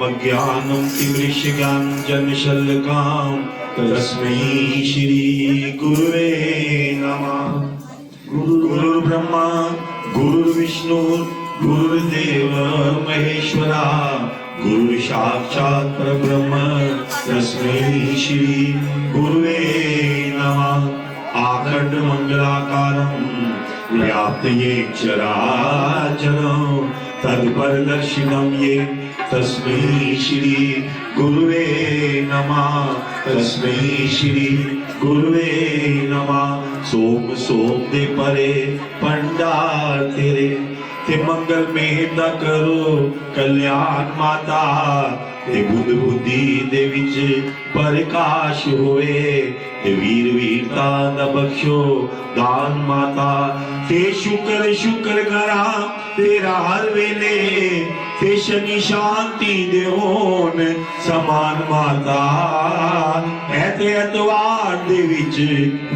अज्ञानं तिमिरश्ज्ञानञ्जनशलाकया तस्मै श्री गुरुवे नमः। गुरुर्ब्रह्मा गुरुर्विष्णु गुरुर्देव महेश्वरा गुरु साक्षात् परब्रह्म तस्मै श्री गुरुवे नमः। आखंड मंगलाकारं व्याप्त येन चराचरं तत्परदर्शिनं येन तस्मै श्री गुरुवे नमः। तस्मै श्री गुरुवे नमः। सोम दे परे पंडाल तेरे ते मंगल में दा करो कल्याण माता ते बुद्ध बुद्धि दे विच प्रकाश होए ते वीर वीरता दा बख्शो दान माता ते शुक्र करा तेरा हर वेले ते शनि शांति दे होन समान माता ऐते अतवार दे विच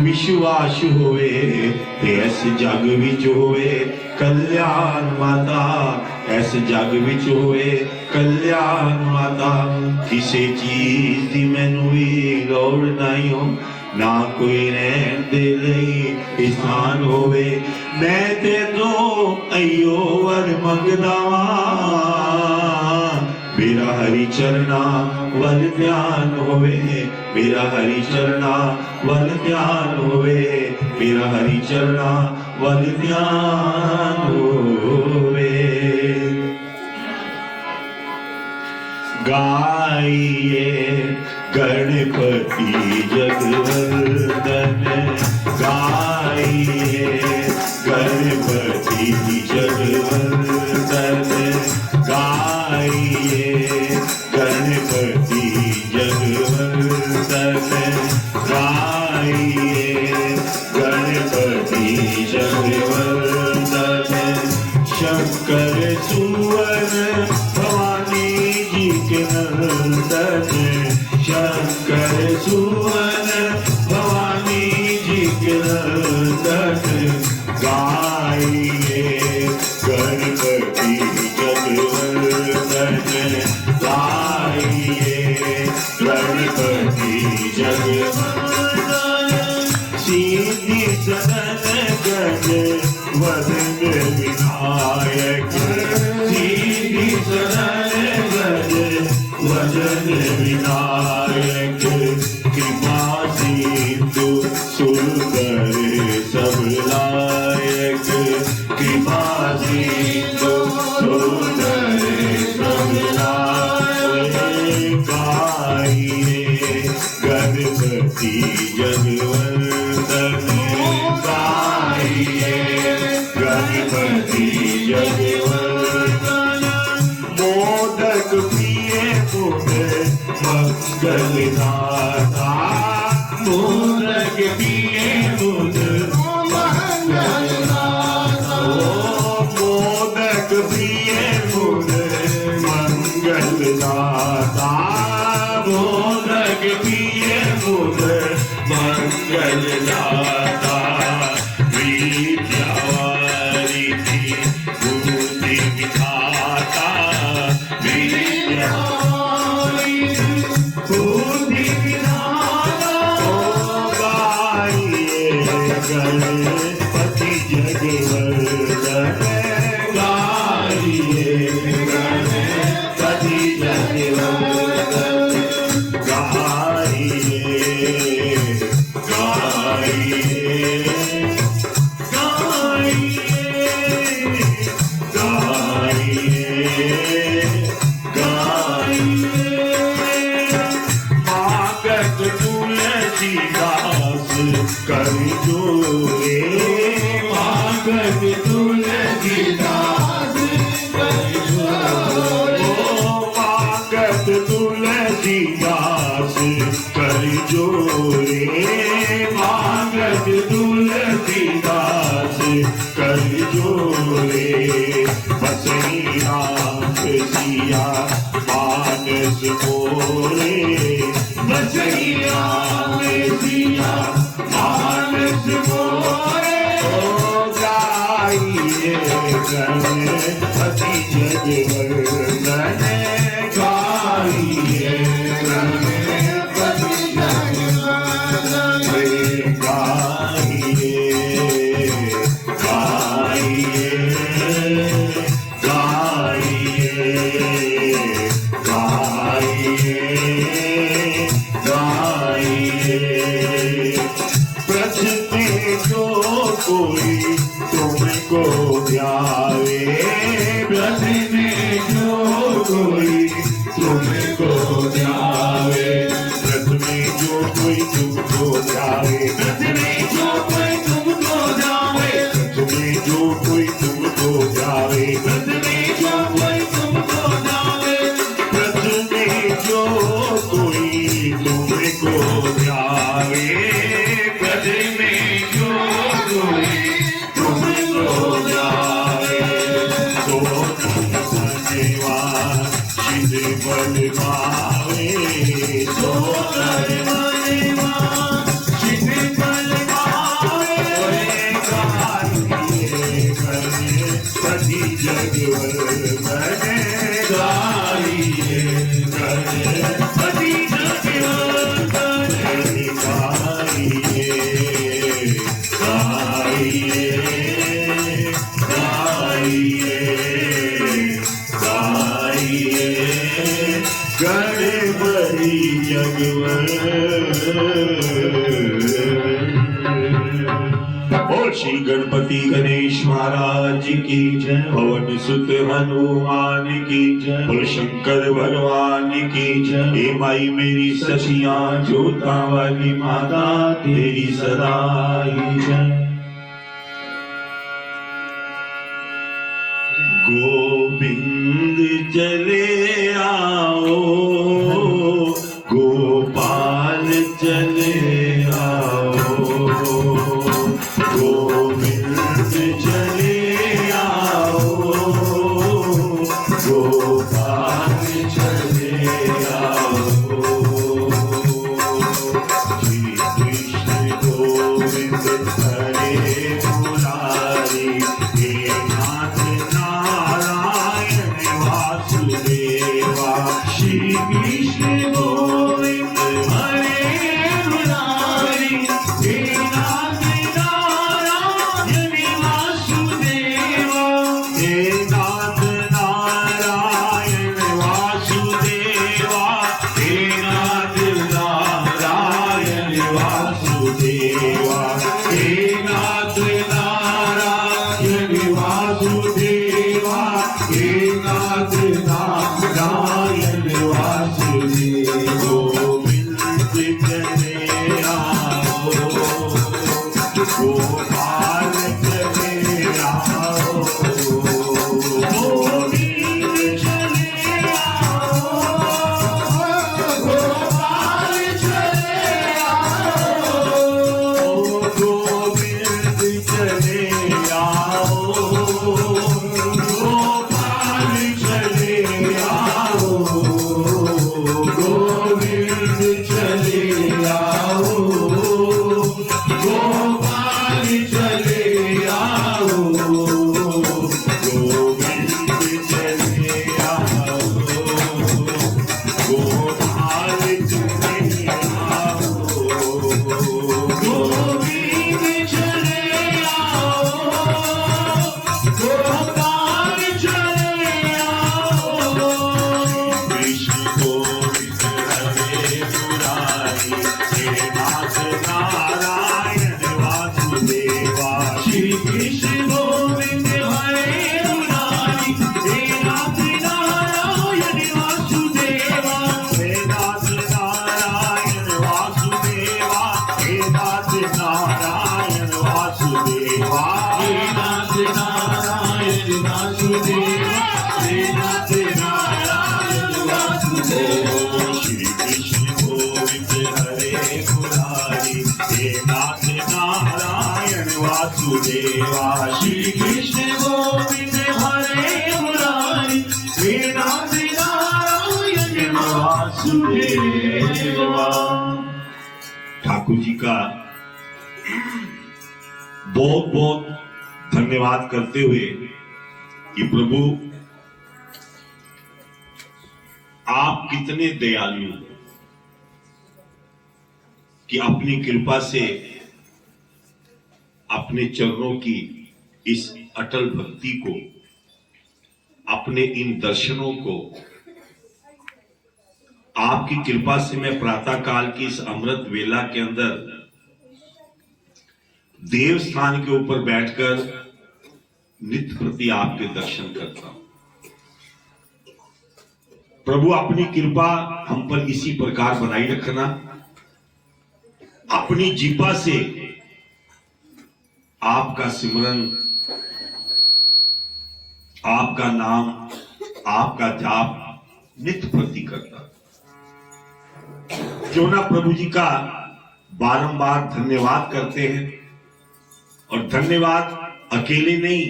विश्वास होए ते इस जग विच होए कल्याण माता इस जग विच होए कल्याण माता। किसी चीज दी मैनू भी लोड़ नहीं हो ना कोई रहन दे लई स्थान होवे मैं ते तो अयो वर मंगदा वां मेरा हरि चरना वल ध्यान होवे मेरा हरि चरना वल ध्यान होवे मेरा हरि चरना वल ध्यान होवे। गाइए गणपति जगवंदन गाइए गणपति जगवंदन गाइए गणपति जगवंदन गाइए गणपति जगवंदन। शंकर सुवन भवानी जी के नंदन शंकर सुवन भवानी जी के नंदन गाइए गणपति जगवंदन गाइए गणपति जगवंदन। सीधी सदन गज वदन विनायक सीधी सदन गज वदन विनायक कृपा सिंधु सुंदर सब लायक कृपा सिंधु सुंदर सब लायक। गाइए गणपति जगवंदन गाइए गणपति जगवंदन। मोदक प्रिय मुझे मंगल दाता मोदक प्रिय मुझे मंगल दाता मोदक प्रिय मुझे मंगल दाता मोदक प्रिय मुझे मंगल दाता। विद्यावारी बुद्धि विधाता विद्यावारी बुद्धि विधाता। गाइए गणपति जगवंदन गाइए गणपति जगवंदन गाइए कर जोरे मागत तुलसीदास कर जोरे मागत तुलसीदास कर जोरे मागत तुलसीदास कर जोरे। बसैया सिया मानस मोरे बसैया सिया मानस मोरे। गाइए गणपति जगवंदन गाइए गाइए गणपति गाइए गाइए गाइए गाइए ब्रज में जो कोई तुमको ध्यावे ब्रज में जो कोई तुमको ध्यावे ब्रज में जो कोई तुमको ध्यावे ब्रज में जो कोई तुमको ध्यावे ब्रज में जो कोई तुमको ध्यावे ब्रज में जो कोई तुमको ध्यावे ब्रज में जो कोई तुमको ध्यावे ब्रज में जो कोई तुमको ध्यावे तो धन्यवा शिव बल पावे तो धन्यवा शिव बल पावे गाइए गणपति जगवल बने गाइए गणपति जगवल बने गाइए गाइए गाइए गाइए गणपति जगवल। बोल श्री गणपति गणेश महाराज की जय पवन सुत हनुमान की जय बोल शंकर भगवान की जय हे माई मेरी सखियां जोता वाली माता तेरी सदा ही जय। गोविंद चले आओ गोपाल चले आओ गोविंद चले आओ गोपाल चले आओ श्री कृष्ण गोविंद हरे मुरारी हे नाथ नारायण वासुदेवा श्री कृष्ण गोविंद हरे मुरारी हे नाथ नारायण वासुदेवा हे नाथ नारायण वासुदेवा हे नाथ नारायण वासुदेवा हे नाथ नारायण वासुदेवा हे नाथ नारायण वासुदेव गोविंद चले आओ गोपाल चले आओ गोविंद चले आओ गोपाल चले आओ गोविंद चले आओ गोपाल चले आओ गोविंद चले आओ गोपाल चले आओ गोविंद चले आओ गोपाल चले आओ गोविंद चले आओ गोपाल चले आओ कृष्ण गोविंद हरे मुरारी हे नाथ नारायण वासुदेवा श्री कृष्ण गोविंद हरे मुरारी हे नाथ नारायण वासुदेवा हे नाथ नारायण वासुदेवा हे नाथ नारायण वासुदेवा हे नाथ नारायण वासुदेवा हे नाथ नारायण वासुदेवा श्री कृष्ण गोविंद हरे मुरारी हे नाथ नारायण वासुदेवा श्री कृष्ण गोविंद हरे मुरारी हे नाथ नारायण वासुदेवा। ठाकुर जी का बहुत बहुत धन्यवाद करते हुए कि प्रभु आप कितने दयालु हो कि अपनी कृपा से अपने चरणों की इस अटल भक्ति को, अपने इन दर्शनों को, आपकी कृपा से मैं प्रातः काल की इस अमृत वेला के अंदर देव स्थान के ऊपर बैठकर नित्य प्रति आपके दर्शन करता हूं। प्रभु अपनी कृपा हम पर इसी प्रकार बनाई रखना। अपनी जीवा से आपका सिमरन, आपका नाम, आपका जाप नित्य प्रति करता। क्यों ना प्रभु जी का बारंबार धन्यवाद करते हैं, और धन्यवाद अकेले नहीं,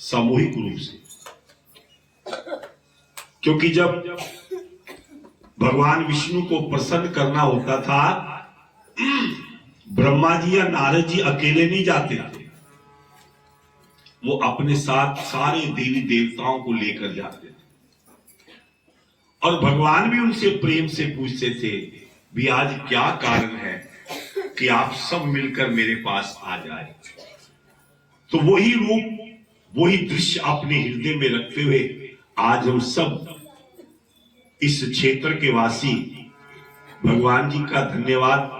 सामूहिक रूप से। क्योंकि जब भगवान विष्णु को प्रसन्न करना होता था, ब्रह्मा जी या नारद जी अकेले नहीं जाते थे, वो अपने साथ सारे देवी देवताओं को लेकर जाते थे। और भगवान भी उनसे प्रेम से पूछते थे, भी आज क्या कारण है कि आप सब मिलकर मेरे पास आ जाए। तो वही रूप, वही दृश्य अपने हृदय में रखते हुए आज हम सब इस क्षेत्र के वासी भगवान जी का धन्यवाद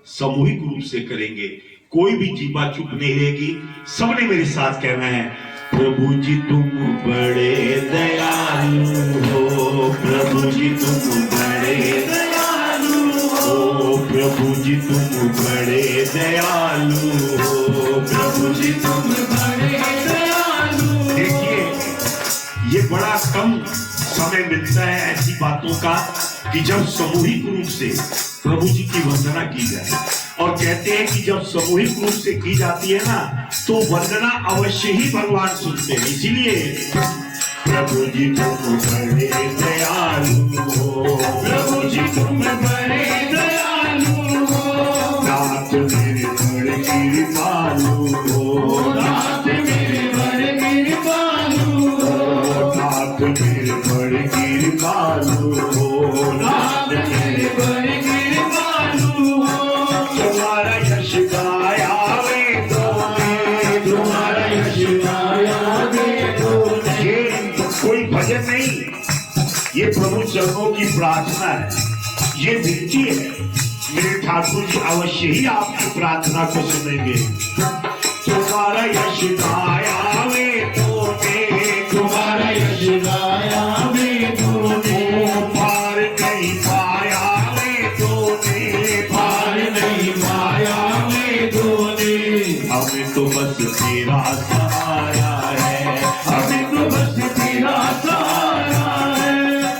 सामूहिक रूप से करेंगे। कोई भी जीवा चुप नहीं रहेगी। सबने मेरे साथ कहना है, प्रभु जी तुम बड़े दयालु हो, प्रभु जी तुम बड़े दयालु हो, प्रभु जी तुम बड़े दयालु हो, प्रभु जी तुम बड़े दयालु। देखिए, ये बड़ा कम समय मिलता है ऐसी बातों का कि जब सामूहिक रूप से प्रभु जी की वंदना की जाए। और कहते हैं कि जब सामूहिक रूप से की जाती है ना, तो वंदना अवश्य ही भगवान सुनते हैं। इसीलिए प्रभु जी तुम बड़े दयालु हो, प्रभु जी तुम बड़े दयालु हो, नाथ मेरे बड़े कृपालु हो, नाथ मेरे बड़े कृपालु हो, नाथ मेरे बड़े कृपालु हो, नाथ मेरे बड़े कृपालु हो। तुम्हारा यश गाया वे तूने, तुम्हारा यश गाया वे तूने। ये कोई भजन नहीं, ये प्रभु चरणों की प्रार्थना है, ये विनती है। मेरे ठाकुर जी अवश्य ही आपकी प्रार्थना को सुनेंगे। तुम्हारा यश गाया वे तूने, तुम्हारा यश गाया वे तूने, पार नहीं पाया वे तूने, पार नहीं पाया वे तूने। हमें तो बस तेरा सहारा है, हमें तो बस तेरा सहारा है,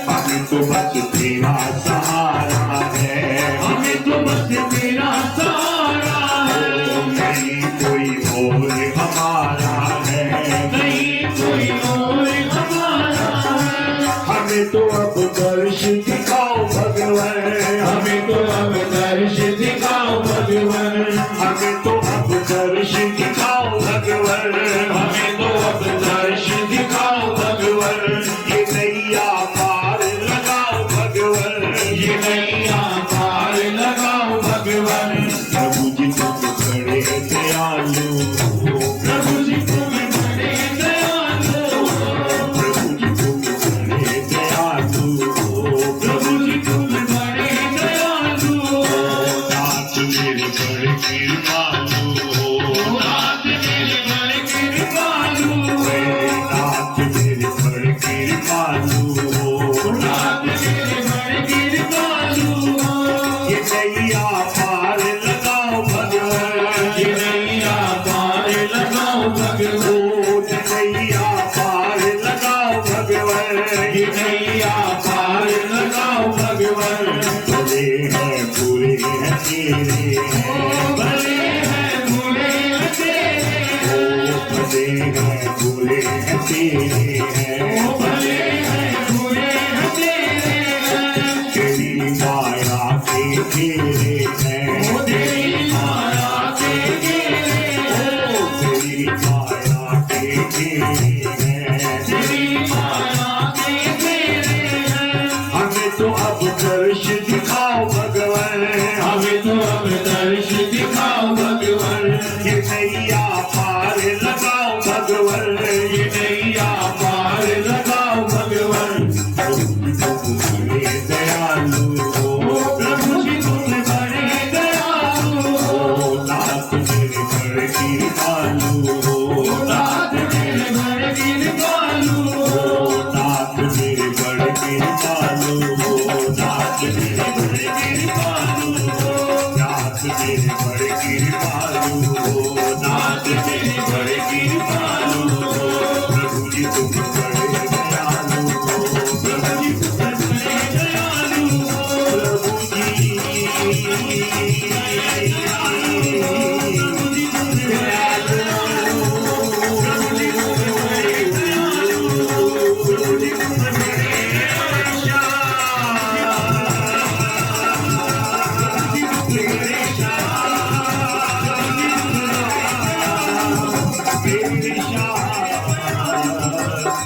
हमें तो बस तेरा सहारा है, हमें तो बस तेरा सहारा है। नहीं कोई और हमारा है, नहीं कोई और हमारा है। हमें तो अब दर्श दिखाओ भगवान, हमें तो अब दर्श दिखाओ भगवान, हमें तो अब दर्श दिखाओ भगवान, हमें तो अब दर्श दिखाओ भगवान। ये नैया पार लगाओ भगवान, ये नैया पार लगाओ भगवान। प्रभु जी तुम बड़े दयालु हो, प्रभु जी तुम बड़े दयालु हो, प्रभु जी तुम बड़े दयालु हो।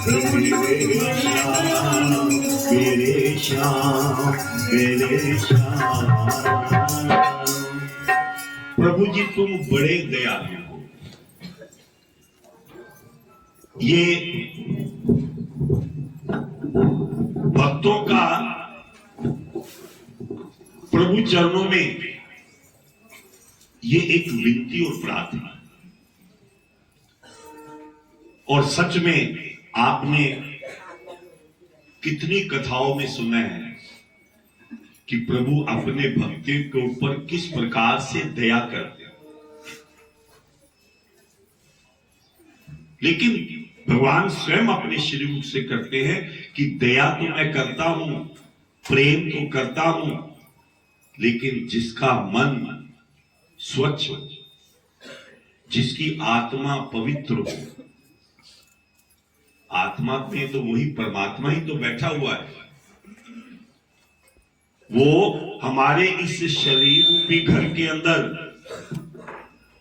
मेरे श्याम, मेरे श्याम, मेरे श्याम। प्रभु जी तुम बड़े दयालु हो। ये भक्तों का प्रभु चरणों में ये एक विनती और प्रार्थना, और सच में आपने कितनी कथाओं में सुना है कि प्रभु अपने भक्तों के ऊपर किस प्रकार से दया करते हैं। लेकिन भगवान स्वयं अपने श्रीमुख से करते हैं कि दया तो मैं करता हूं, प्रेम तो करता हूं, लेकिन जिसका मन स्वच्छ हो, जिसकी आत्मा पवित्र हो, आत्मा में तो वही परमात्मा ही तो बैठा हुआ है, वो हमारे इस शरीर रूपी घर के अंदर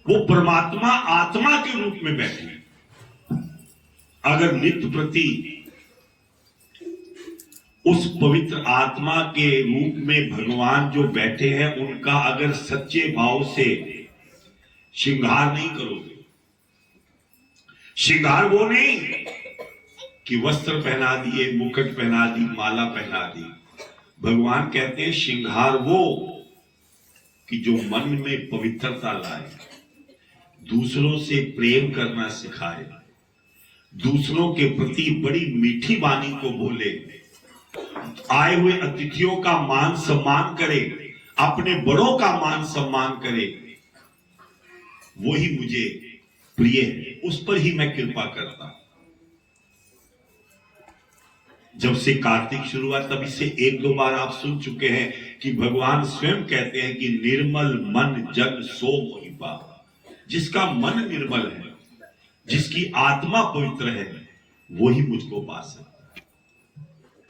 वो परमात्मा आत्मा के रूप में बैठे। अगर नित्य प्रति उस पवित्र आत्मा के रूप में भगवान जो बैठे हैं उनका अगर सच्चे भाव से श्रृंगार नहीं करोगे, श्रृंगार वो नहीं कि वस्त्र पहना दिए, मुकुट पहना दी, माला पहना दी। भगवान कहते हैं श्रृंगार वो कि जो मन में पवित्रता लाए, दूसरों से प्रेम करना सिखाए, दूसरों के प्रति बड़ी मीठी वाणी को बोले, आए हुए अतिथियों का मान सम्मान करे, अपने बड़ों का मान सम्मान करे, वही मुझे प्रिय है, उस पर ही मैं कृपा करता हूं। जब से कार्तिक शुरू हुआ तब से एक दो बार आप सुन चुके हैं कि भगवान स्वयं कहते हैं कि निर्मल मन जन सो मोहि पावा। जिसका मन निर्मल है, जिसकी आत्मा पवित्र है, वही मुझको पा सकता है।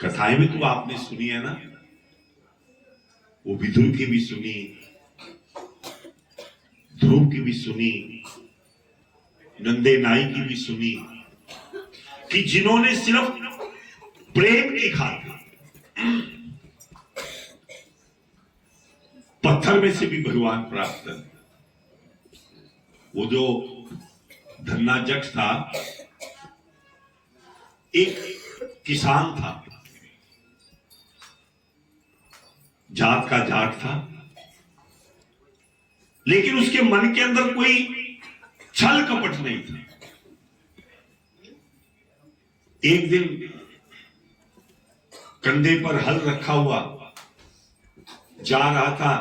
कथाएं में तो आपने सुनी है ना, वो विदुर की भी सुनी, ध्रुव की भी सुनी, नंदे नाई की भी सुनी, कि जिन्होंने सिर्फ प्रेम की खातिर पत्थर में से भी भगवान प्राप्त कर। वो जो धन्ना जक्ष था, एक किसान था, जात का जाट था, लेकिन उसके मन के अंदर कोई छल कपट नहीं था। एक दिन कंधे पर हल रखा हुआ जा रहा था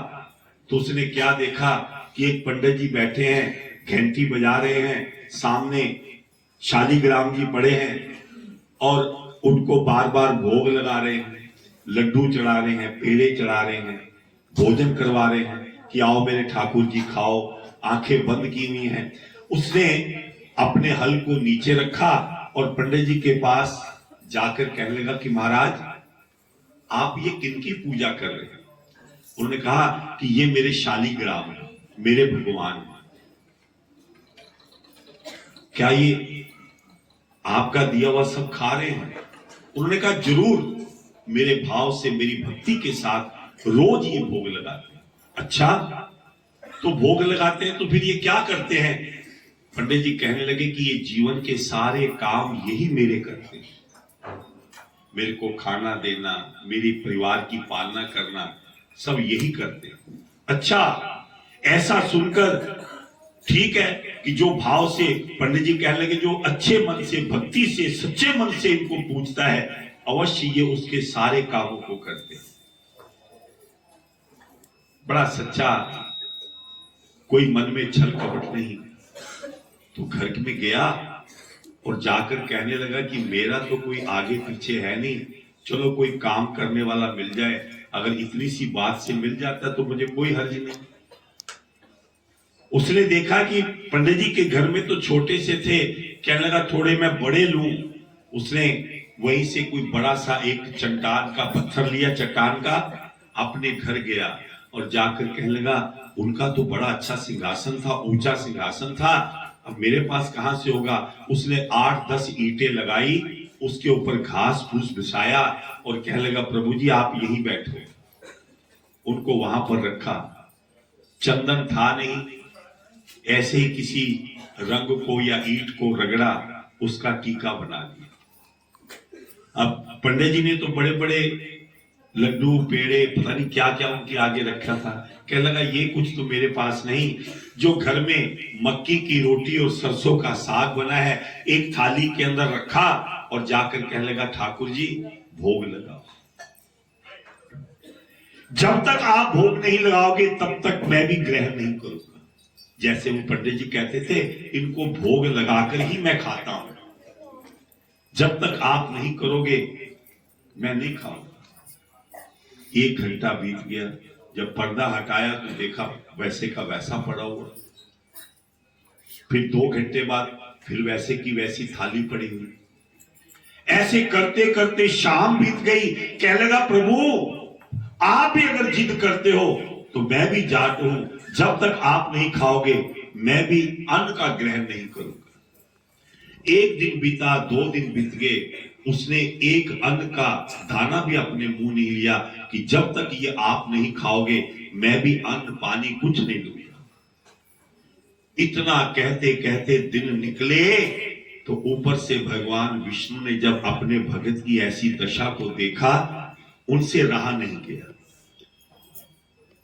तो उसने क्या देखा कि एक पंडित जी बैठे हैं, घंटी बजा रहे हैं, सामने शालीग्राम जी पड़े हैं और उनको बार बार भोग लगा रहे हैं, लड्डू चढ़ा रहे हैं, पेड़े चढ़ा रहे हैं, भोजन करवा रहे हैं कि आओ मेरे ठाकुर जी खाओ। आंखें बंद की हुई हैं। उसने अपने हल को नीचे रखा और पंडित जी के पास जाकर कहने लगा कि महाराज आप ये किनकी पूजा कर रहे हैं? उन्होंने कहा कि ये मेरे शालीग्राम है, मेरे भगवान है। क्या ये आपका दिया हुआ सब खा रहे हैं? उन्होंने कहा जरूर, मेरे भाव से मेरी भक्ति के साथ रोज ये भोग लगाते हैं। अच्छा, तो भोग लगाते हैं तो फिर ये क्या करते हैं? पंडित जी कहने लगे कि ये जीवन के सारे काम यही मेरे करते हैं, मेरे को खाना देना, मेरे परिवार की पालना करना, सब यही करते हैं। अच्छा, ऐसा सुनकर ठीक है कि जो भाव से पंडित जी कहने लगे जो अच्छे मन से, भक्ति से, सच्चे मन से इनको पूछता है, अवश्य ये उसके सारे कामों को करते हैं। बड़ा सच्चा, कोई मन में छल कपट नहीं। तो घर में गया और जाकर कहने लगा कि मेरा तो कोई आगे पीछे है नहीं, चलो कोई काम करने वाला मिल जाए, अगर इतनी सी बात से मिल जाता तो मुझे कोई हर्ज नहीं। उसने देखा कि पंडित जी के घर में तो छोटे से थे, कहने लगा थोड़े मैं बड़े लूं। उसने वहीं से कोई बड़ा सा एक चट्टान का पत्थर लिया, चट्टान का, अपने घर गया और जाकर कहने लगा उनका तो बड़ा अच्छा सिंहासन था, ऊंचा सिंहासन था, अब मेरे पास कहां से होगा। उसने 8-10 ईंटें लगाई उसके ऊपर घास फूस बिछाया और कहने लगा प्रभु जी आप यहीं बैठो। उनको वहां पर रखा। चंदन था नहीं, ऐसे ही किसी रंग को या ईंट को रगड़ा, उसका टीका बना दिया। अब पंडित जी ने तो बड़े बड़े लड्डू पेड़े पता नहीं क्या क्या उनके आगे रखा था। कहने लगा ये कुछ तो मेरे पास नहीं, जो घर में मक्की की रोटी और सरसों का साग बना है एक थाली के अंदर रखा और जाकर कहने लगा ठाकुर जी भोग लगाओ। जब तक आप भोग नहीं लगाओगे तब तक मैं भी ग्रहण नहीं करूंगा। जैसे वो पंडित जी कहते थे इनको भोग लगाकर ही मैं खाता हूं, जब तक आप नहीं करोगे मैं नहीं खाऊंगा। 1 घंटा बीत गया। जब पर्दा हटाया तो देखा वैसे का वैसा पड़ा हुआ। फिर 2 घंटे बाद फिर वैसे की वैसी थाली पड़ी हुई। ऐसे करते करते शाम बीत गई। कहने लगा प्रभु आप भी अगर जिद करते हो तो मैं भी जाट हूं, जब तक आप नहीं खाओगे मैं भी अन्न का ग्रहण नहीं करूंगा। 1 दिन बीता, 2 दिन बीत गए। उसने एक अन्न का दाना भी अपने मुंह नहीं लिया कि जब तक ये आप नहीं खाओगे मैं भी अन्न पानी कुछ नहीं लूंगा। इतना कहते कहते दिन निकले तो ऊपर से भगवान विष्णु ने जब अपने भगत की ऐसी दशा को देखा उनसे रहा नहीं गया।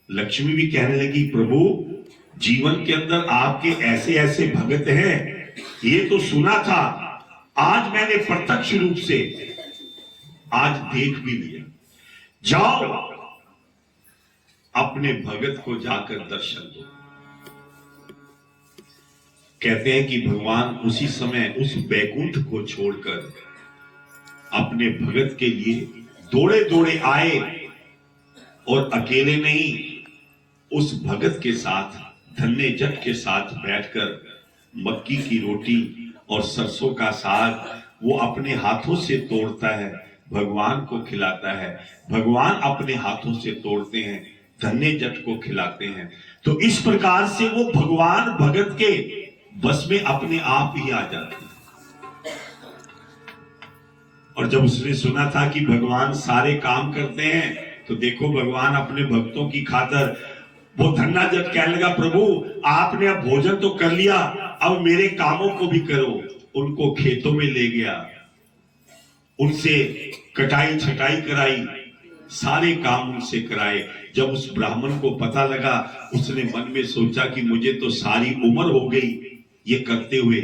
लक्ष्मी भी कहने लगी प्रभु जीवन के अंदर आपके ऐसे ऐसे भगत हैं, ये तो सुना था, आज मैंने प्रत्यक्ष रूप से आज देख भी लिया। जाओ अपने भगत को जाकर दर्शन दो। कहते हैं कि भगवान उसी समय उस बैकुंठ को छोड़कर अपने भगत के लिए दौड़े दौड़े आए और अकेले नहीं उस भगत के साथ धन्य जट के साथ बैठकर मक्की की रोटी और सरसों का साग वो अपने हाथों से तोड़ता है, भगवान को खिलाता है, भगवान अपने हाथों से तोड़ते हैं, धन्य जट को खिलाते हैं। तो इस प्रकार से वो भगवान भगत के बस में अपने आप ही आ जाते हैं। और जब उसने सुना था कि भगवान सारे काम करते हैं तो देखो भगवान अपने भक्तों की खातिर वो धन्ना जट कहने लगा प्रभु आपने अब भोजन तो कर लिया, अब मेरे कामों को भी करो। उनको खेतों में ले गया, उनसे कटाई छटाई कराई, सारे काम उनसे कराए। जब उस ब्राह्मण को पता लगा उसने मन में सोचा कि मुझे तो सारी उम्र हो गई ये करते हुए,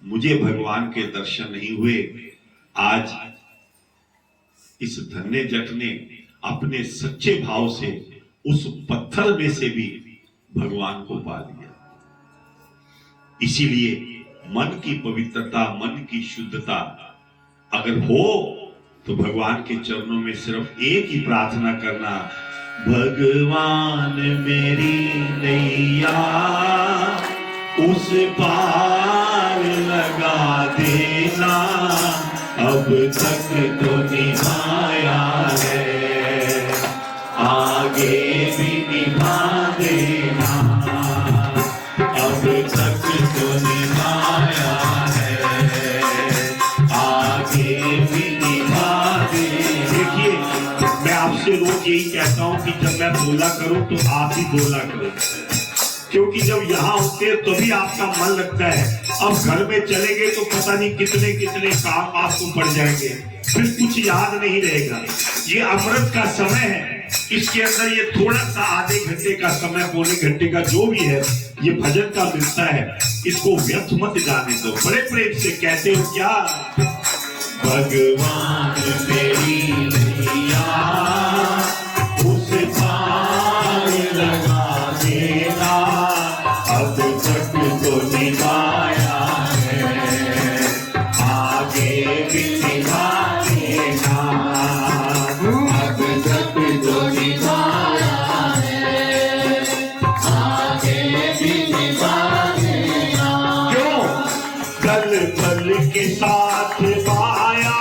मुझे भगवान के दर्शन नहीं हुए। आज इस धन्य जट ने अपने सच्चे भाव से उस पत्थर में से भी भगवान को पा लिया। इसीलिए मन की पवित्रता, मन की शुद्धता अगर हो तो भगवान के चरणों में सिर्फ एक ही प्रार्थना करना, भगवान मेरी नैया उस पार लगा देना, अब तक तो निभाया है आगे भी निभा देना, अब तक तो निभाया है आगे भी निभा देना। देखिए मैं आपसे रोज यही कहता हूं कि जब मैं बोला करूं तो आप ही बोला करो, क्योंकि जब यहाँ होते हैं तभी आपका मन लगता है। अब घर में चले गए तो पता नहीं कितने कितने काम आपको पड़ जाएंगे, फिर कुछ याद नहीं रहेगा। ये अमृत का समय है, इसके अंदर ये थोड़ा सा आधे घंटे का समय, पौने घंटे का जो भी है ये भजन का मिलता है, इसको व्यर्थ मत जाने दो। बड़े प्रेम से कहते हो क्या, भगवान तेरी नैया उस पार लगा देना, अब तक तो निभाया है आगे भी निभा देना, अब तक तो निभाया है आगे भी निभा देना। क्यों? कल पल के साथ पाया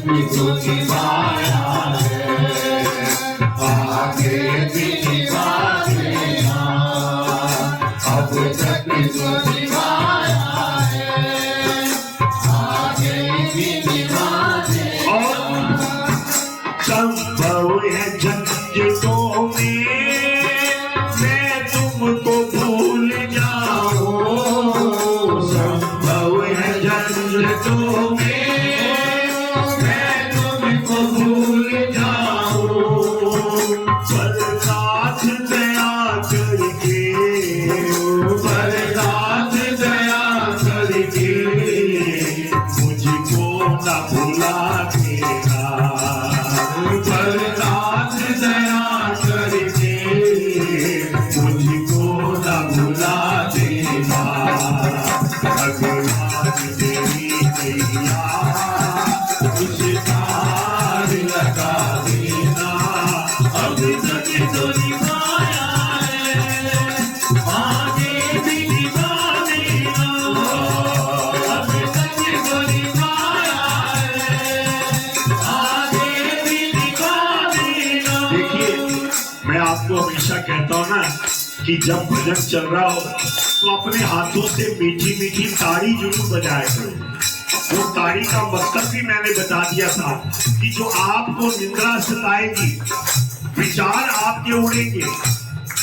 तो निभाया है, आगे भी निभा देना, अब तक तो निभाया है, आगे भी निभा देना। संभव है झंझटों में मैं तुमको भूल जाऊं, संभव है झंझटों में मैं तुमको भूल जाऊं, बरसात दया करके, बरसात दया करके मुझको न भुला देना, बरसात दया करके मुझको न भुला देना, भगवान तेरी नैया कुछ तार लगा देना, अब तक तो निभाया है, आगे भी निभा देना, अब तक तो निभाया है, आगे भी निभा देना। देखिए, मैं आपको हमेशा कहता हूँ ना कि जब भजन चल रहा हो तो अपने हाथों से मीठी मीठी ताड़ी जरूर बजाया करो। वो ताड़ी का मकसद भी मैंने बता दिया था कि जो आपको निंद्रा सताएगी, विचार आपके उड़ेंगे,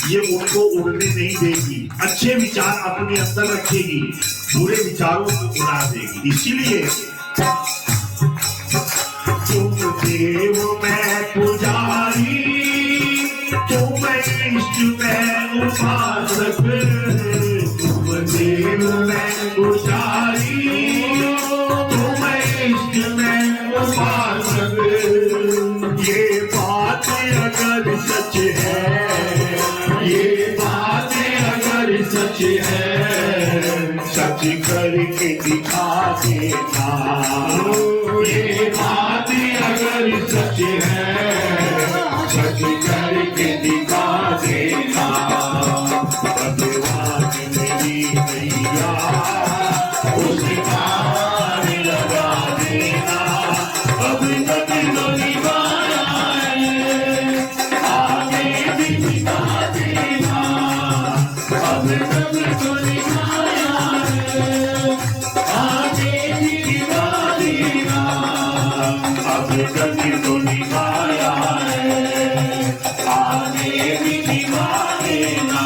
ये उनको उड़ने नहीं देगी, अच्छे विचार अपने अंदर रखेगी, बुरे विचारों को उड़ा देगी। इसीलिए तुम देव मैं पुजारी, तुम इष्ट मैं उपासक, तुम देव मैं पुजारी, तुम इष्ट मैं उपासक, ये बात अगर सच है, ये बात अगर सच है, सच करके दिखा देना, ये बात अगर सच है, सच करके दिखा देना, भगवान मेरी नैया उस पार लगा देना, अब तक तो निभाया है, आगे भी निभा देना, अब तक तो निभाया है, आगे भी निभा देना, अब तक तो निभाया है, आगे भी निभा देना,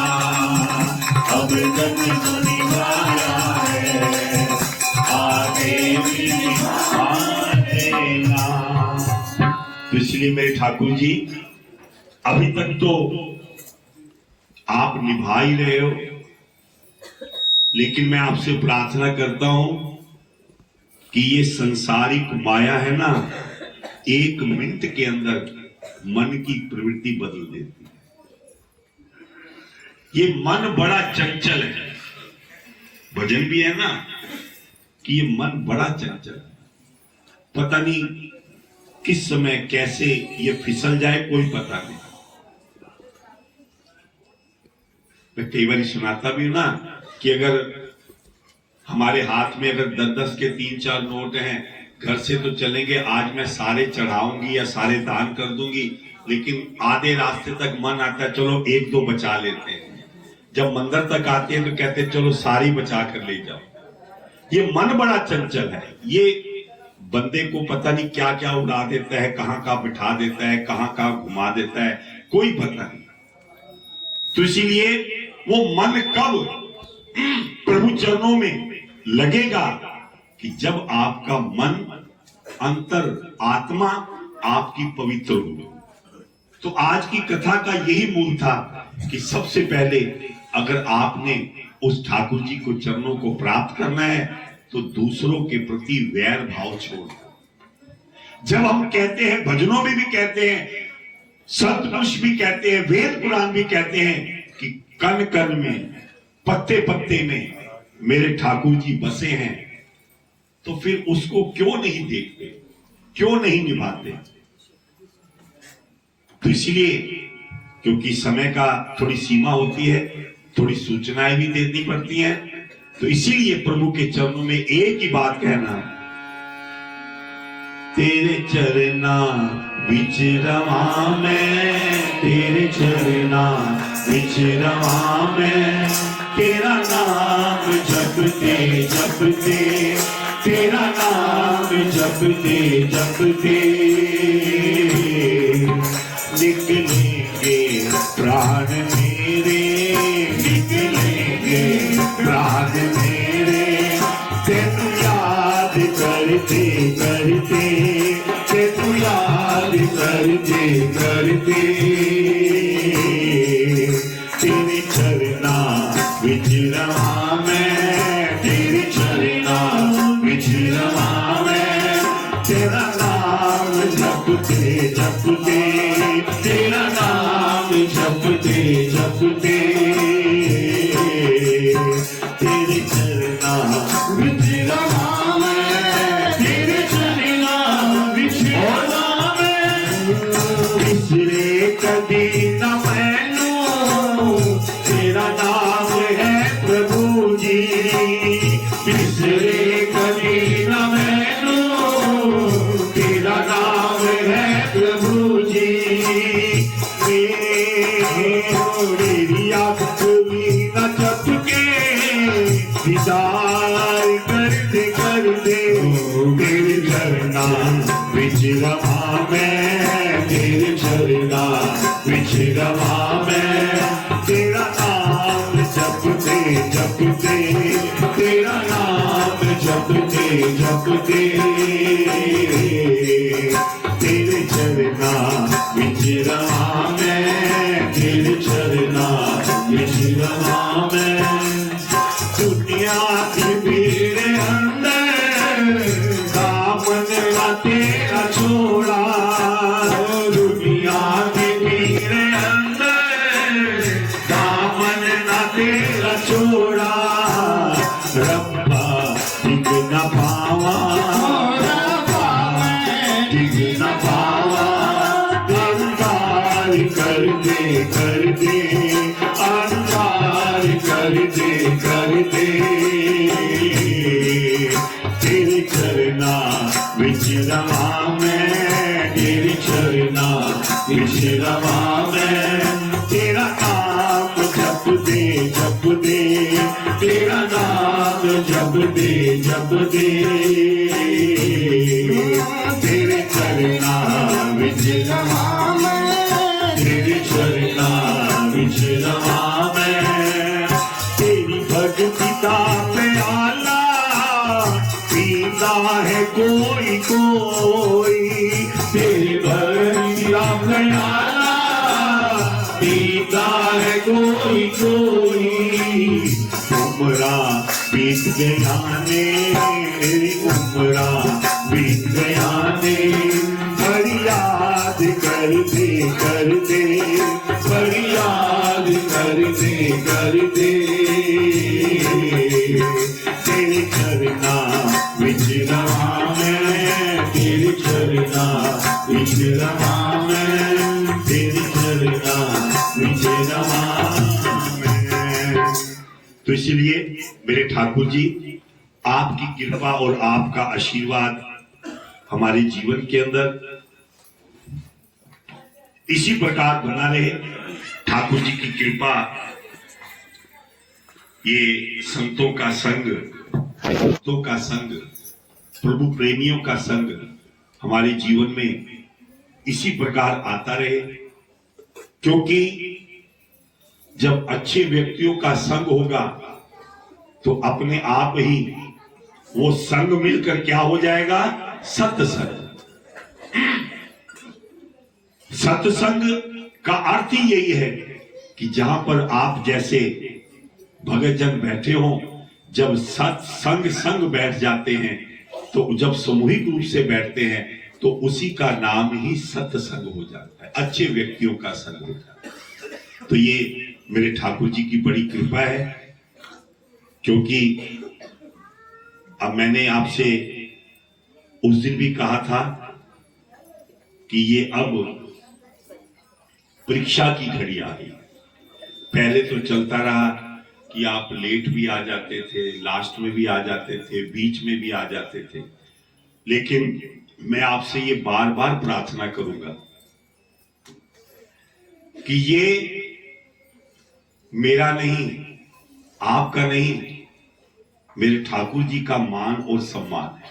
अब तक तो निभाया है, आगे भी निभा देना। तो इसलिए मेरे ठाकुर जी, अभी तक तो आप निभा ही रहे हो, लेकिन मैं आपसे प्रार्थना करता हूं कि ये संसारिक माया है ना, एक मिनट के अंदर मन की प्रवृत्ति बदल देती है। ये मन बड़ा चंचल है, भजन भी है ना कि ये मन बड़ा चंचल है, पता नहीं किस समय कैसे ये फिसल जाए, कोई पता नहीं। मैं कई बार सुनाता भी हूं ना कि अगर हमारे हाथ में अगर 10-10 के 3-4 नोट हैं, घर से तो चलेंगे, आज मैं सारे चढ़ाऊंगी या सारे दान कर दूंगी, लेकिन आधे रास्ते तक मन आता है चलो 1-2 बचा लेते हैं। जब मंदिर तक आते हैं तो कहते हैं चलो सारी बचा कर ले जाओ। ये मन बड़ा चंचल है, ये बंदे को पता नहीं क्या क्या उड़ा देता है, कहां कहां बिठा देता है, कहां कहां घुमा देता है, कोई पता नहीं। तो इसीलिए वो मन कब प्रभु चरणों में लगेगा कि जब आपका मन, अंतर, आत्मा आपकी पवित्र हो। तो आज की कथा का यही मूल था कि सबसे पहले अगर आपने उस ठाकुर जी को चरणों को प्राप्त करना है तो दूसरों के प्रति वैर भाव छोड़। जब हम कहते हैं, भजनों में भी कहते हैं, सतपुरुष भी कहते हैं, वेद पुराण भी कहते हैं कि कण कण में, पत्ते पत्ते में मेरे ठाकुर जी बसे हैं, तो फिर उसको क्यों नहीं देखते, क्यों नहीं निभाते? तो इसलिए क्योंकि समय का थोड़ी सीमा होती है, थोड़ी सूचनाएं भी देनी पड़ती हैं, तो इसीलिए प्रभु के चरणों में एक ही बात कहना तेरे चरना विच रवां मैं, तेरे चरना विच रवां मैं, तेरा नाम जपते जपते, तेरा नाम जपते जपते निकलेंगे प्राण मेरे, निकलेंगे प्राण मेरे, तेनू याद करते करते, तेनू याद करते करते, तेरे चरना विच रवां मैं, तेरे चरना विच रवां मैं, तेरा नाम जपते जपते, तेरा नाम जपते जपते, तेरे चरना विच रवां मैं, तेरे चरना विच रवां मैं, बिसरे कदी न मैनू तेरा नाम है प्रभु जी, बिसरे कदी न मैनू तेरा नाम है प्रभु जी, मेरी आँख भी न झपके, दीदार करते करते, तेरे चरना विच रवां मैं, तेरे चरना विच रवां मैं, तेरा नाम जपते जपते, तेरा नाम जपते जपते, तेरे चरना विच रवां मैं, तेरे चरना विच रवां मैं, दुनिया की भीड़ अंदर दामन तेरा छोड़ा, दुनिया की भीड़ अंदर दामन तेरा छोड़ा, रब्बा टिक न पावा, टिक न पावा, अंगार करते करते, अंगार करते करते, तेरे चरना विच रवां मैं, तेरे चरना विच रवां मैं, तेरा नाम जपते जपते, तेरा नाम जपते जपते, तेरे चरना विच रवां मैं, तेरे चरना विच रवां मैं, तेरी भक्ति का प्याला पीता है कोई कोई, तेरी भक्ति का प्याला पीता है कोई कोई, उम्रा बीत गया ने, उम्रा बीत गया ने, बड़ी याद करते करते, बड़ी याद करते करते, तेरे चरना विच रवां मैं, तेरे चरना विच रवां मैं, तेरे चरना विच रवां मैं। तो इसलिए मेरे ठाकुर जी, आपकी कृपा और आपका आशीर्वाद हमारे जीवन के अंदर इसी प्रकार बना रहे। ठाकुर जी की कृपा, ये संतों का संग, भक्तों का संग, प्रभु प्रेमियों का संग हमारे जीवन में इसी प्रकार आता रहे, क्योंकि जब अच्छे व्यक्तियों का संग होगा तो अपने आप ही वो संग मिलकर क्या हो जाएगा, सत्संग। सत्संग का अर्थ ही यही है कि जहां पर आप जैसे भगत जन बैठे हो, जब सत्संग संग बैठ जाते हैं, तो जब सामूहिक रूप से बैठते हैं तो उसी का नाम ही सत्संग हो जाता है, अच्छे व्यक्तियों का संग हो जाता है। तो ये मेरे ठाकुर जी की बड़ी कृपा है, क्योंकि अब मैंने आपसे उस दिन भी कहा था कि ये अब परीक्षा की घड़ी आ गई। पहले तो चलता रहा कि आप लेट भी आ जाते थे, लास्ट में भी आ जाते थे, बीच में भी आ जाते थे, लेकिन मैं आपसे ये बार बार प्रार्थना करूंगा कि ये मेरा नहीं, आपका नहीं, मेरे ठाकुर जी का मान और सम्मान है।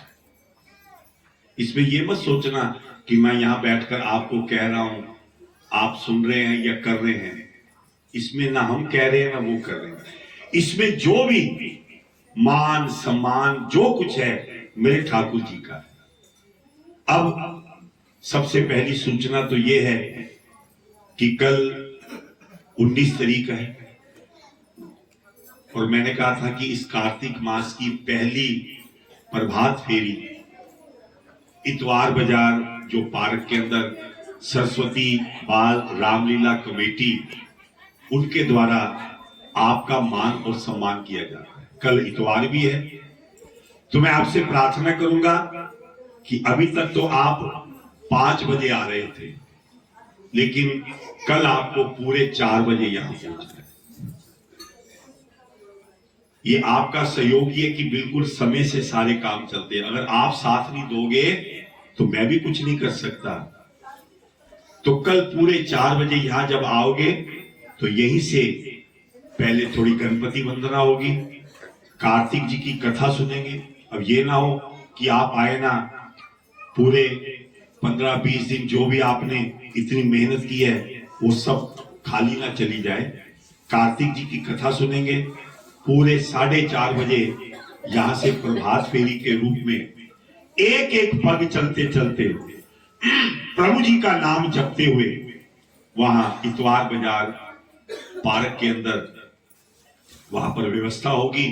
इसमें ये मत सोचना कि मैं यहां बैठकर आपको कह रहा हूं, आप सुन रहे हैं या कर रहे हैं। इसमें ना हम कह रहे हैं ना वो कर रहे हैं। इसमें जो भी मान सम्मान जो कुछ है मेरे ठाकुर जी का है। अब सबसे पहली सूचना तो ये है कि कल 19 तारीख है और मैंने कहा था कि इस कार्तिक मास की पहली प्रभात फेरी इतवार बाजार जो पार्क के अंदर सरस्वती बाल रामलीला कमेटी उनके द्वारा आपका मान और सम्मान किया जाता है। कल इतवार भी है, तो मैं आपसे प्रार्थना करूंगा कि अभी तक तो आप 5 बजे आ रहे थे, लेकिन कल आपको पूरे 4 बजे यहां पहुंचना है। ये आपका सहयोग ही है कि बिल्कुल समय से सारे काम चलते हैं। अगर आप साथ नहीं दोगे तो मैं भी कुछ नहीं कर सकता। तो कल पूरे 4 बजे यहां जब आओगे तो यहीं से पहले थोड़ी गणपति वंदना होगी, कार्तिक जी की कथा सुनेंगे। अब ये ना हो कि आप आए ना, पूरे 15-20 दिन जो भी आपने इतनी मेहनत की है वो सब खाली ना चली जाए। कार्तिक जी की कथा सुनेंगे, पूरे 4:30 बजे यहां से प्रभात फेरी के रूप में एक एक पग चलते चलते प्रभु जी का नाम जपते हुए वहां इतवार बाजार पार्क के अंदर वहां पर व्यवस्था होगी।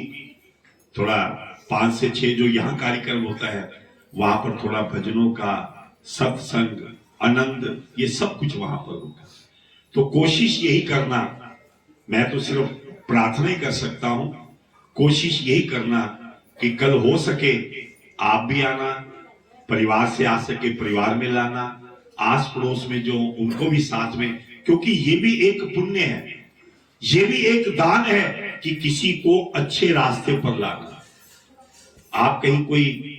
थोड़ा 5 से 6 जो यहाँ कार्यक्रम होता है वहां पर थोड़ा भजनों का सत्संग आनंद ये सब कुछ वहां पर होगा। तो कोशिश यही करना, मैं तो सिर्फ प्रार्थना ही कर सकता हूं, कोशिश यही करना कि कल हो सके आप भी आना, परिवार से आ सके परिवार में लाना, आस पड़ोस में जो उनको भी साथ में, क्योंकि ये भी एक पुण्य है, ये भी एक दान है कि किसी को अच्छे रास्ते पर लाना। आप कहीं कोई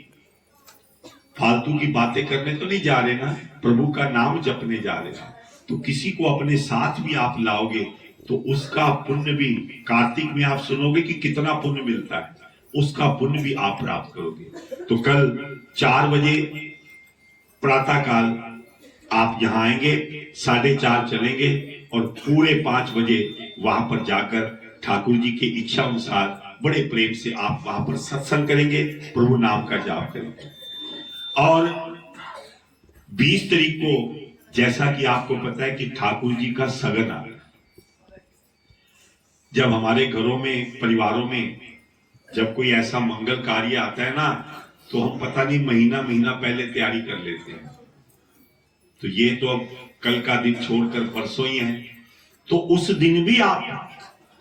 फालतू की बातें करने तो नहीं जा रहे ना, प्रभु का नाम जपने जा रहे हैं। तो किसी को अपने साथ भी आप लाओगे तो उसका पुण्य भी, कार्तिक में आप सुनोगे कि कितना पुण्य मिलता है, उसका पुण्य भी आप प्राप्त करोगे। तो कल 4 बजे प्रातः काल आप यहाँ आएंगे, 4:30 चलेंगे और पूरे 5 बजे वहां पर जाकर ठाकुर जी की इच्छा अनुसार बड़े प्रेम से आप वहां पर सत्संग करेंगे, प्रभु नाम का जाप करेंगे। और 20 तारीख को जैसा कि आपको पता है कि ठाकुर जी का सगन आ रहा है। जब हमारे घरों में परिवारों में जब कोई ऐसा मंगल कार्य आता है ना, तो हम पता नहीं महीना महीना पहले तैयारी कर लेते हैं। तो ये तो अब कल का दिन छोड़कर परसों ही है, तो उस दिन भी आप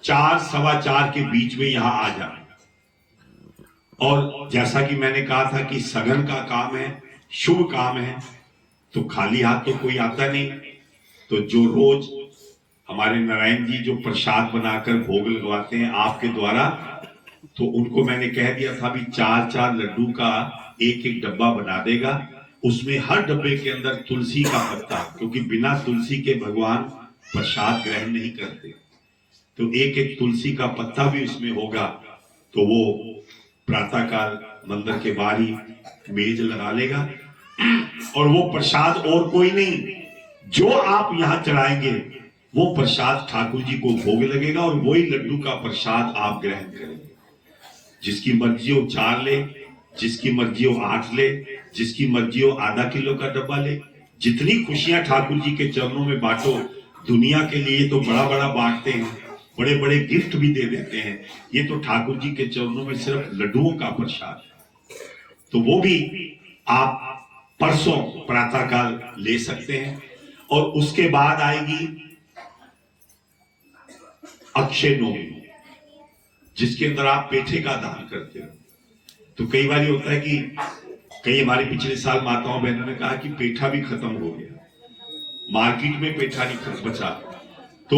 4-4:15 के बीच में यहां आ जाए। और जैसा कि मैंने कहा था कि सगन का काम है, शुभ काम है, तो खाली हाथ तो कोई आता नहीं। तो जो रोज हमारे नारायण जी जो प्रसाद बनाकर भोग लगवाते हैं आपके द्वारा, तो उनको मैंने कह दिया था भी 4-4 लड्डू का एक डब्बा बना देगा। उसमें हर डब्बे के अंदर तुलसी का पत्ता, क्योंकि बिना तुलसी के भगवान प्रसाद ग्रहण नहीं करते, तो एक तुलसी का पत्ता भी उसमें होगा। तो वो प्रातः काल मंदिर के बाहर ही मेज लगा लेगा और वो प्रसाद और कोई नहीं, जो आप यहाँ चढ़ाएंगे वो प्रसाद ठाकुर जी को भोग लगेगा और वही लड्डू का प्रसाद आप ग्रहण करेंगे। जिसकी मर्जी हो 4 ले, जिसकी मर्जी हो 8 ले, जिसकी मर्जी हो आधा किलो का डब्बा ले। जितनी खुशियां ठाकुर जी के चरणों में बांटो, दुनिया के लिए तो बड़ा बड़ा बांटते हैं, बड़े बड़े गिफ्ट भी दे देते हैं, ये तो ठाकुर जी के चरणों में सिर्फ लड्डुओं का प्रसाद है। तो वो भी आप परसों प्रातः काल ले सकते हैं। और उसके बाद आएगी अक्षय नवमी, जिसके अंदर आप पेठे का दान करते हो। तो कई बार ये होता है कि कई हमारे पिछले साल माताओं बहनों ने कहा कि पेठा भी खत्म हो गया, मार्केट में पेठा नहीं बचा। तो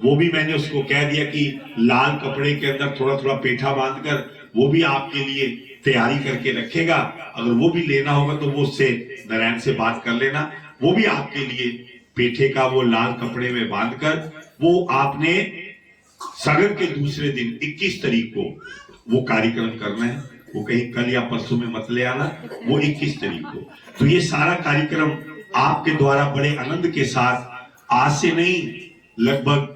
वो भी मैंने उसको कह दिया कि लाल कपड़े के अंदर थोड़ा थोड़ा पेठा बांधकर वो भी आपके लिए तैयारी करके रखेगा। अगर वो भी लेना होगा तो वो उससे नारायण से बात कर लेना। वो भी आपके लिए पेठे का वो लाल कपड़े में बांधकर वो आपने सगर के दूसरे दिन 21 तारीख को वो कार्यक्रम करना है। वो कहीं कल या परसों में मत ले आना, वो 21 तारीख को। तो ये सारा कार्यक्रम आपके द्वारा बड़े आनंद के साथ आज से नहीं, लगभग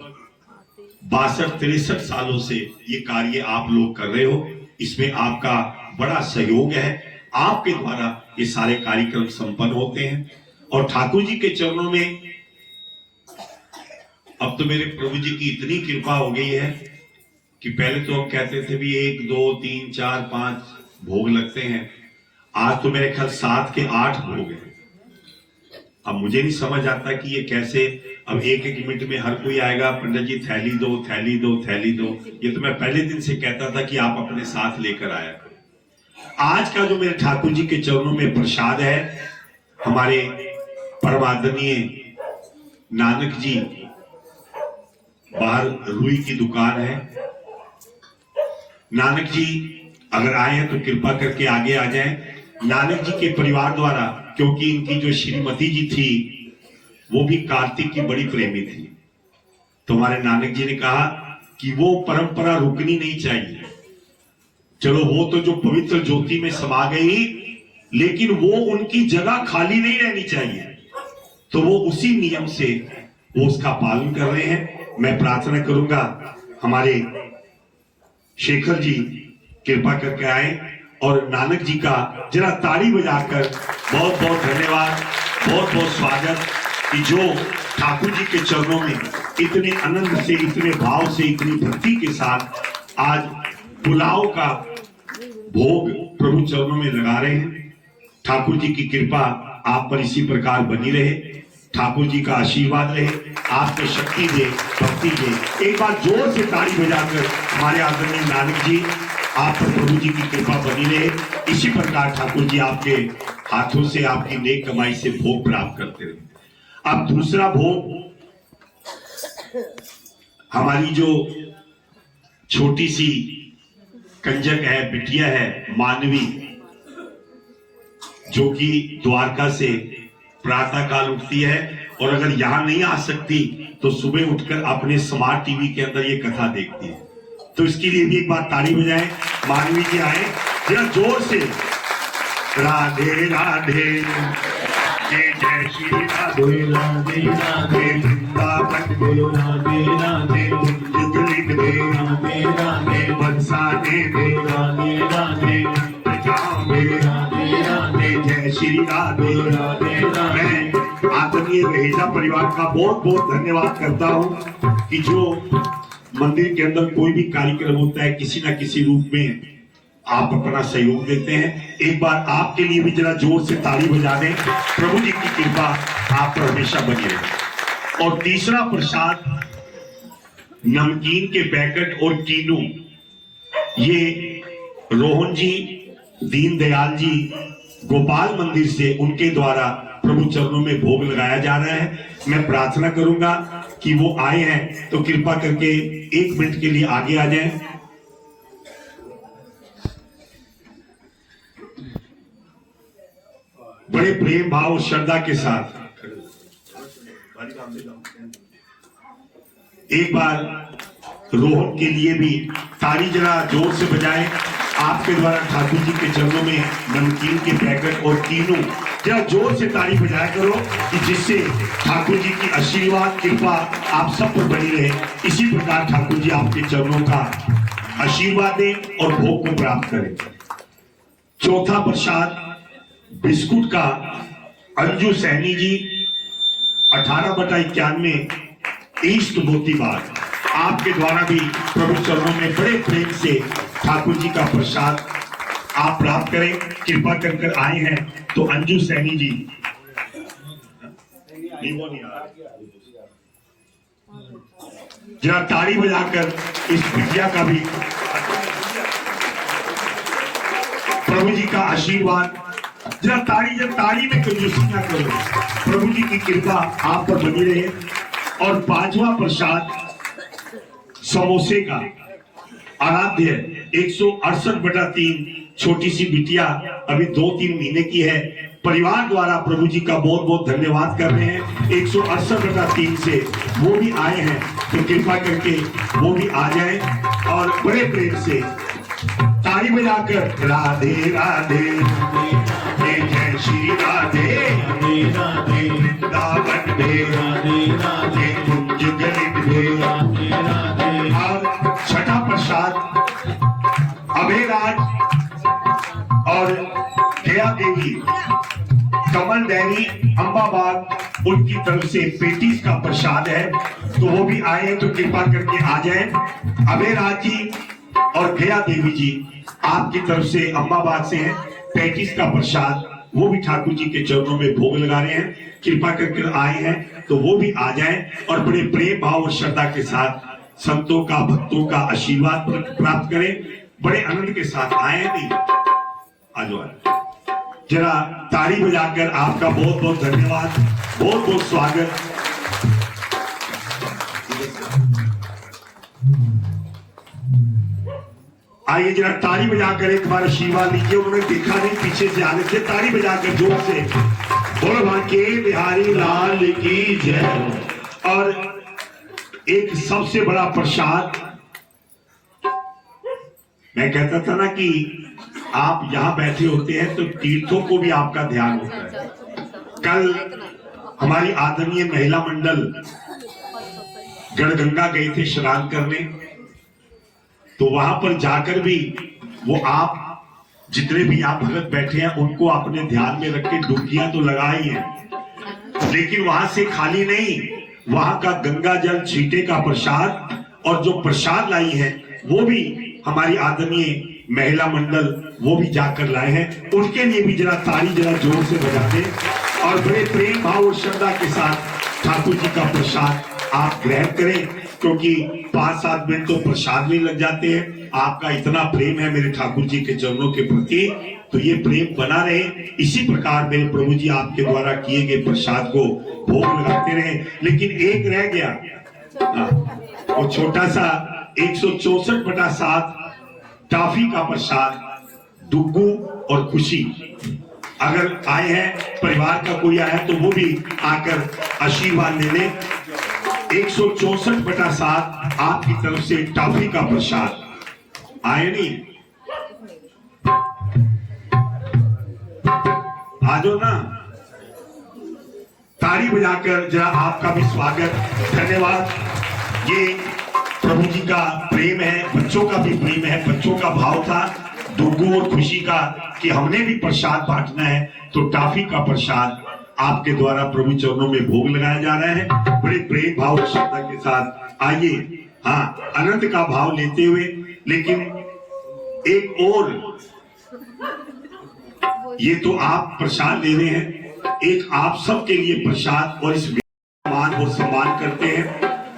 62-63 सालों से ये कार्य आप लोग कर रहे हो। इसमें आपका बड़ा सहयोग है। आपके द्वारा ये सारे कार्यक्रम संपन्न होते हैं। और ठाकुर जी के चरणों में अब तो मेरे प्रभु जी की इतनी कृपा हो गई है कि पहले तो हम कहते थे भी 1 2 3 4 5 भोग लगते हैं। आज तो मेरे ख्याल 7 के 8 भोग हैं। अब मुझे नहीं समझ आता कि ये कैसे, अब एक मिनट में हर कोई आएगा, पंडित जी थैली दो थैली दो थैली दो। ये तो मैं पहले दिन से कहता था कि आप अपने साथ लेकर आया करो। आज का जो मेरे ठाकुर जी के चरणों में प्रसाद है, हमारे परम आदरणीय नानक जी, बाहर रुई की दुकान है। नानक जी अगर आए हैं तो कृपा करके आगे आ जाएं। नानक जी के परिवार द्वारा, क्योंकि इनकी जो श्रीमती जी थी वो भी कार्तिक की बड़ी प्रेमी थी, तो हमारे नानक जी ने कहा कि वो परंपरा रुकनी नहीं चाहिए। चलो वो तो जो पवित्र ज्योति में समा गई, लेकिन वो उनकी जगह खाली नहीं रहनी चाहिए। तो वो उसी नियम से वो उसका पालन कर रहे हैं। मैं प्रार्थना करूंगा हमारे शेखर जी कृपा करके आए और नानक जी का जरा ताली बजाकर बहुत बहुत धन्यवाद, बहुत बहुत स्वागत कि जो ठाकुर जी के चरणों में इतने आनंद से, इतने भाव से, इतनी भक्ति के साथ आज पुलाव का भोग प्रभु चरणों में लगा रहे हैं। ठाकुर जी की कृपा आप पर इसी प्रकार बनी रहे, ठाकुर जी का आशीर्वाद रहे, आपको शक्ति दे, भक्ति दे। एक बार जोर से ताली बजाकर हमारे आदरणीय नानक जी, आप पर प्रभु जी की कृपा बनी रहे। इसी प्रकार ठाकुर जी आपके हाथों से, आपकी नेक कमाई से भोग प्राप्त करते रहे। अब दूसरा भोग हमारी जो छोटी सी कंजक है, बिटिया है मानवी, जो कि द्वारका से प्रातः काल उठती है और अगर यहां नहीं आ सकती तो सुबह उठकर अपने स्मार्ट टीवी के अंदर ये कथा देखती है। तो इसके लिए भी एक बार ताली बजाएं। मानवी जी आए जरा जोर से। राधे राधे, जय जय श्री राधे राधे राधे, वृंदावन बोलो राधे राधे, कुंज दे राधे राधे, बरसाने दे राधे राधे, राधे राधे, जय श्री राधे राधे राधे। मैं आदरणीय रहेजा परिवार का बहुत बहुत धन्यवाद करता हूँ कि जो मंदिर के अंदर कोई भी कार्यक्रम होता है, किसी ना किसी रूप में आप अपना सहयोग देते हैं। एक बार आपके लिए भी जरा जोर से ताली बजा दें। प्रभु जी की कृपा आप पर हमेशा बनी रहे। और तीसरा प्रसाद नमकीन के पैकेट और कीनू, ये रोहन जी, दीनदयाल जी गोपाल मंदिर से, उनके द्वारा प्रभु चरणों में भोग लगाया जा रहा है। मैं प्रार्थना करूंगा कि वो आए हैं तो कृपा करके 1 मिनट के लिए आगे आ जाएं। बड़े प्रेम भाव और श्रद्धा के साथ एक बार रोहन के लिए भी ताली जरा जोर से बजाएं। आपके द्वारा ठाकुर जी के चरणों में नमकीन के पैकेट और कीनू, जरा जोर से ताली बजाया करो कि जिससे ठाकुर जी की आशीर्वाद कृपा आप सब पर बनी रहे। इसी प्रकार ठाकुर जी आपके चरणों का आशीर्वाद दें और भोग को प्राप्त करें। चौथा प्रसाद बिस्कुट का अंजू सैनी जी, 18/91 ईस्ट मोतीबाग, आपके द्वारा भी प्रभु चरणों में बड़े प्रेम से ठाकुर जी का प्रसाद आप प्राप्त करें। कृपा कर आए हैं तो अंजू सैनी जी, जरा ताली बजाकर इस विद्या का भी प्रभु जी का आशीर्वाद, जरा ताली में कंजूसी ना करो। प्रभु जी की कृपा आप पर बनी रहे। और 5वां प्रसाद समोसे का आराध्य 168/3 छोटी सी बिटिया अभी 2-3 महीने की है, परिवार द्वारा प्रभु जी का बहुत बहुत धन्यवाद कर रहे हैं। 168/3 से वो भी आए हैं, तो कृपा करके वो भी आ जाएं और बड़े प्रेम से ताली बजाकर राधे राधे जय श्री राधे राधे वृंदावन में राधे कुंज गलित में राधे। और छठा प्रसाद अभयराज और जया देवी कमल डेयरी अम्बाबाद उनकी तरफ से पेटीज का प्रसाद है, तो वो भी आए तो कृपा करके आ जाएं। अभयराज जी और गया देवी जी आपकी तरफ से अम्बाबाद से हैं, पेटीज का प्रसाद वो भी ठाकुर जी के चरणों में भोग लगा रहे हैं, कृपा करके आए हैं तो वो भी आ जाएं और बड़े प्रेम भाव और श्रद्धा के साथ संतों का भक्तों का आशीर्वाद प्राप्त करें। बड़े आनंद के साथ आए हैं। नहीं आज जरा ताली बजाकर आपका बहुत बहुत धन्यवाद, बहुत बहुत स्वागत। आइए जरा ताली बजाकर एक बार आशीर्वाद लीजिए। उन्होंने देखा नहीं, पीछे से आने से ताली बजाकर जोर से बोलो बांके बिहारी लाल की जय। और एक सबसे बड़ा प्रसाद, मैं कहता था ना कि आप यहां बैठे होते हैं तो तीर्थों को भी आपका ध्यान होता है। कल हमारी आदरणीय महिला मंडल गढ़गंगा गए थे स्नान करने, तो वहां पर जाकर भी वो आप जितने भी आप भगत बैठे हैं उनको अपने ध्यान में रख के डुबकियां तो लगाई हैं, लेकिन वहां से खाली नहीं, वहां का गंगा जल छींटे का प्रसाद और जो प्रसाद लाई है वो भी हमारी आदरणीय महिला मंडल वो भी जाकर लाए हैं। उनके लिए भी जरा ताली जरा जोर से बजा दें और बड़े प्रेम भाव और श्रद्धा के साथ ठाकुर जी का प्रसाद आप ग्रहण करें, क्योंकि 5-7 मिनट तो प्रसाद में लग जाते हैं। आपका इतना प्रेम है मेरे ठाकुर जी के चरणों के प्रति, तो ये प्रेम बना रहे। इसी प्रकार मेरे प्रभु जी आपके द्वारा किए गए प्रसाद को भोग लगाते रहे। लेकिन एक रह गया, वो छोटा सा 164/7 टॉफी का प्रसाद डुग्गू और खुशी। अगर आए हैं, परिवार का कोई आया तो वो भी आकर आशीर्वाद ले ले। 164/7 आपकी तरफ से टॉफी का प्रसाद आए नहीं, आ जाओ ना, ताली बजाकर जरा आपका भी स्वागत, धन्यवाद। ये प्रभु जी का प्रेम है, बच्चों का भी प्रेम है, बच्चों का भाव था दुग्गू और खुशी का कि हमने भी प्रसाद बांटना है, तो टॉफी का प्रसाद आपके द्वारा प्रभु चरणों में भोग लगाया जा रहा है। बड़े प्रेम भाव और श्रद्धा के साथ आइए, हाँ, आनंद का भाव लेते हुए। लेकिन एक और, ये तो आप प्रसाद ले रहे हैं, एक आप सबके लिए प्रसाद और इस मान और सम्मान करते हैं,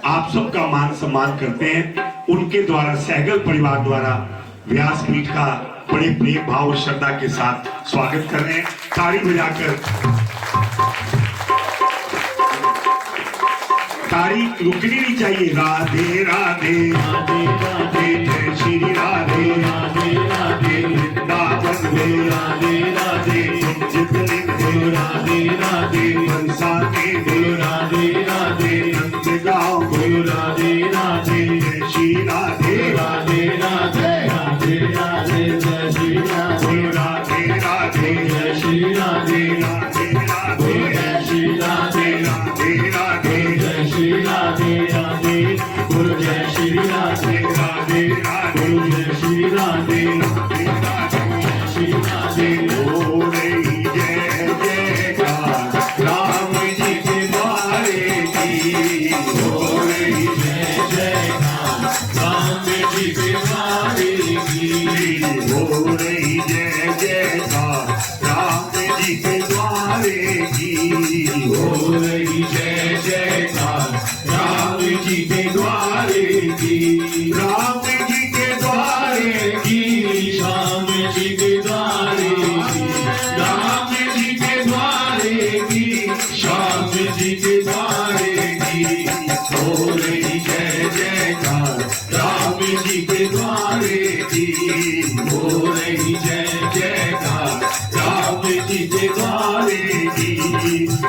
आप सबका मान सम्मान करते हैं। उनके द्वारा सहगल परिवार द्वारा व्यासपीठ का बड़े प्रेम भाव और श्रद्धा के साथ स्वागत कर रहे हैं, ताली बजाकर। ताली रुकनी नहीं चाहिए। राधे राधे राधे राधे जय श्री राधे राधे राधे वृंदावन में राधे राधे राधे राधे मनसा के राधे राधे नंदगांव बोलो राधे राधे जय श्री राधे राधे राधे राधे राधे जय श्री राधे राधे राधे जय श्री राधे राधे राधे जय श्री राधे राधे राधे जय श्री राधे राधे बोलो जय श्री राधे राधे राधे जय श्री राधे राधे राधे जय श्री राधे। हो रही जय जयकार राम जी के द्वारे की, हो रही जय जयकार राम जी के द्वारे की, हो रही जय जयकार राम जी के द्वारे की, हो रही जय जयकार राम जी के द्वारे की, राम जी के द्वारे की, श्याम जी के द्वारे की, राम जी के द्वारे की, श्याम जी के द्वारे की, हो रही जय जयकार राम जी के द्वारे की, हो रही जय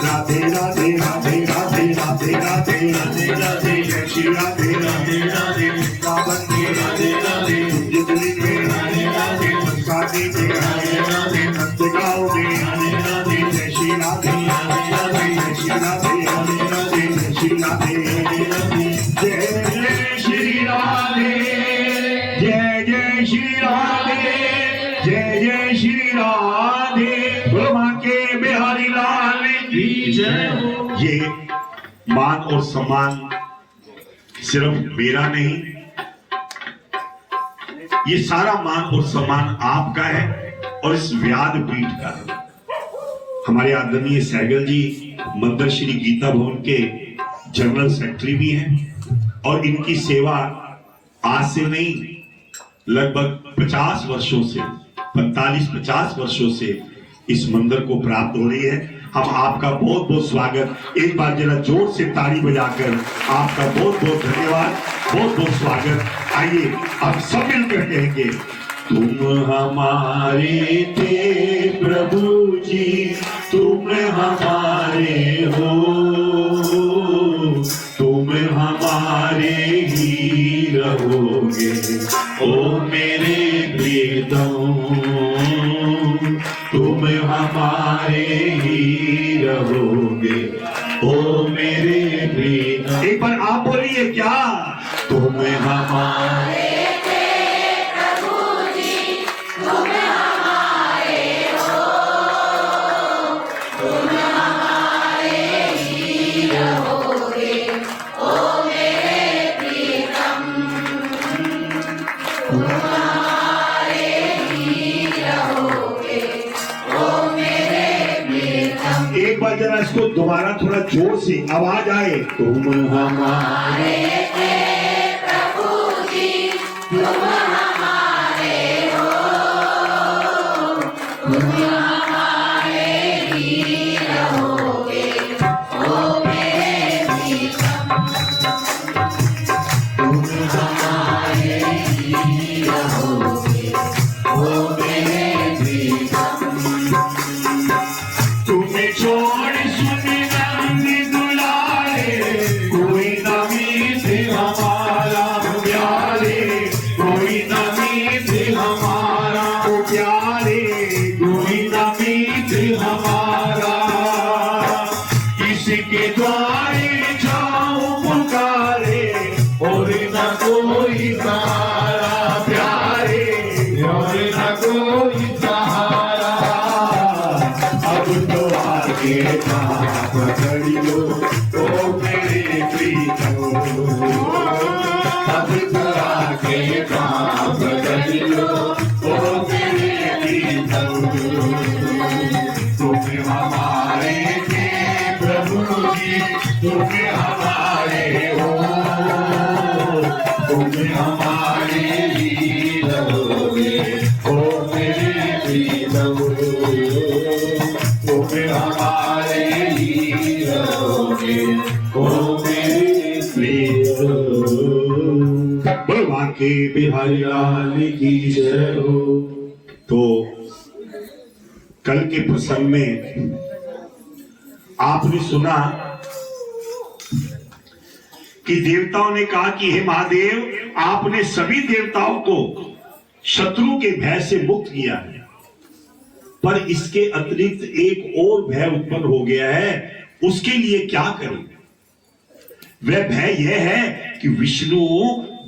राधे राधे राधे राधे राधे राधे राधे राधे जय श्री राधे राधे राधे वृंदावन के राधे राधे दिल्ली के राधे राधे मस्कानी के राधे राधे नंदगांव के राधे राधे जय श्री राधे राधे राधे जय श्री राधे राधे राधे जय श्री राधे राधे राधे जय जय श्री राधे जय जय श्री राधे जय जय श्री राधे ब्रह्मा के बिहारी लाल की जय हो। ये मान और सम्मान सिर्फ मेरा नहीं, ये सारा मान और सम्मान आपका है और इस व्यासपीठ का है। हमारे आदरणीय सहगल जी मंदिर श्री गीता भवन के जनरल सेक्रेटरी भी हैं और इनकी सेवा आज से नहीं लगभग 50 वर्षों से 45-50 वर्षों से इस मंदिर को प्राप्त हो रही है। हम आपका बहुत बहुत स्वागत, एक बार जरा जोर से ताली बजाकर आपका बहुत बहुत धन्यवाद, बहुत बहुत स्वागत। आइए अब सब मिलकर कहेंगे, तुम हमारे थे प्रभु जी, तुम हमारे हो, तुम हमारे ही रहोगे ओ मेरे प्रीतम, तुम हमारे ही रहोगे ओ मेरे प्रीतम। एक बार आप बोलिए क्या, तुम हमारे एक बार जरा इसको दोबारा थोड़ा जोर से आवाज आए, तुम हमारे प्रभु जी, तुम हमारे हो, तुम हमारे ही रहोगे ओ मेरे प्रीतम, तुम हमारे ही रहोगे ओ मेरे प्रीतम। छोड़ सुनी नंद दुलारे, कोई न मीत हमारा प्यारे, कोई न मीत हमारा प्यारे, कोई न मीत हमारा, इसके द्वारे जाऊं पुकारे और न कोई सहारा प्यारे, और न कोई सहारा। अब तो आगे पकड़ी लो ओ मेरे प्रीतम, अब तो आगे पकड़ी लो ओ मेरे प्रीतम, तुम हमारे थे प्रभु जी, तुम हमारे हो, तुम हमारे ही रहोगे ओ मेरे प्रीतम, तुम हमारे ही रहोगे ओ मेरे प्रीतम। भगवान के बिहारी लाल की जय हो। तो कल के प्रसंग में आपने सुना कि देवताओं ने कहा कि हे महादेव, आपने सभी देवताओं को शत्रु के भय से मुक्त किया है, पर इसके अतिरिक्त एक और भय उत्पन्न हो गया है, उसके लिए क्या करें? वह भय यह है कि विष्णु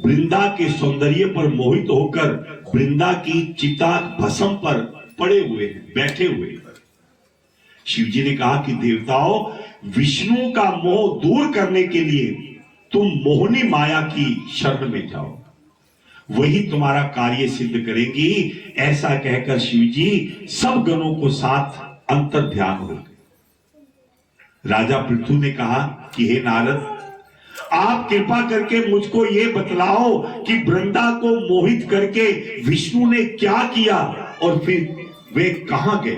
वृंदा के सौंदर्य पर मोहित होकर वृंदा की चिता भस्म पर पड़े हुए हैं, बैठे हुए हैं। शिव जी ने कहा कि देवताओं, विष्णु का मोह दूर करने के लिए तुम मोहिनी माया की शरण में जाओ, वही तुम्हारा कार्य सिद्ध करेगी। ऐसा कहकर शिव जी सब गणों को साथ अंतर ध्यान हो गए। राजा पृथु ने कहा कि हे नारद, आप कृपा करके मुझको ये बतलाओ कि वृंदा को मोहित करके विष्णु ने क्या किया और फिर वे कहां गए।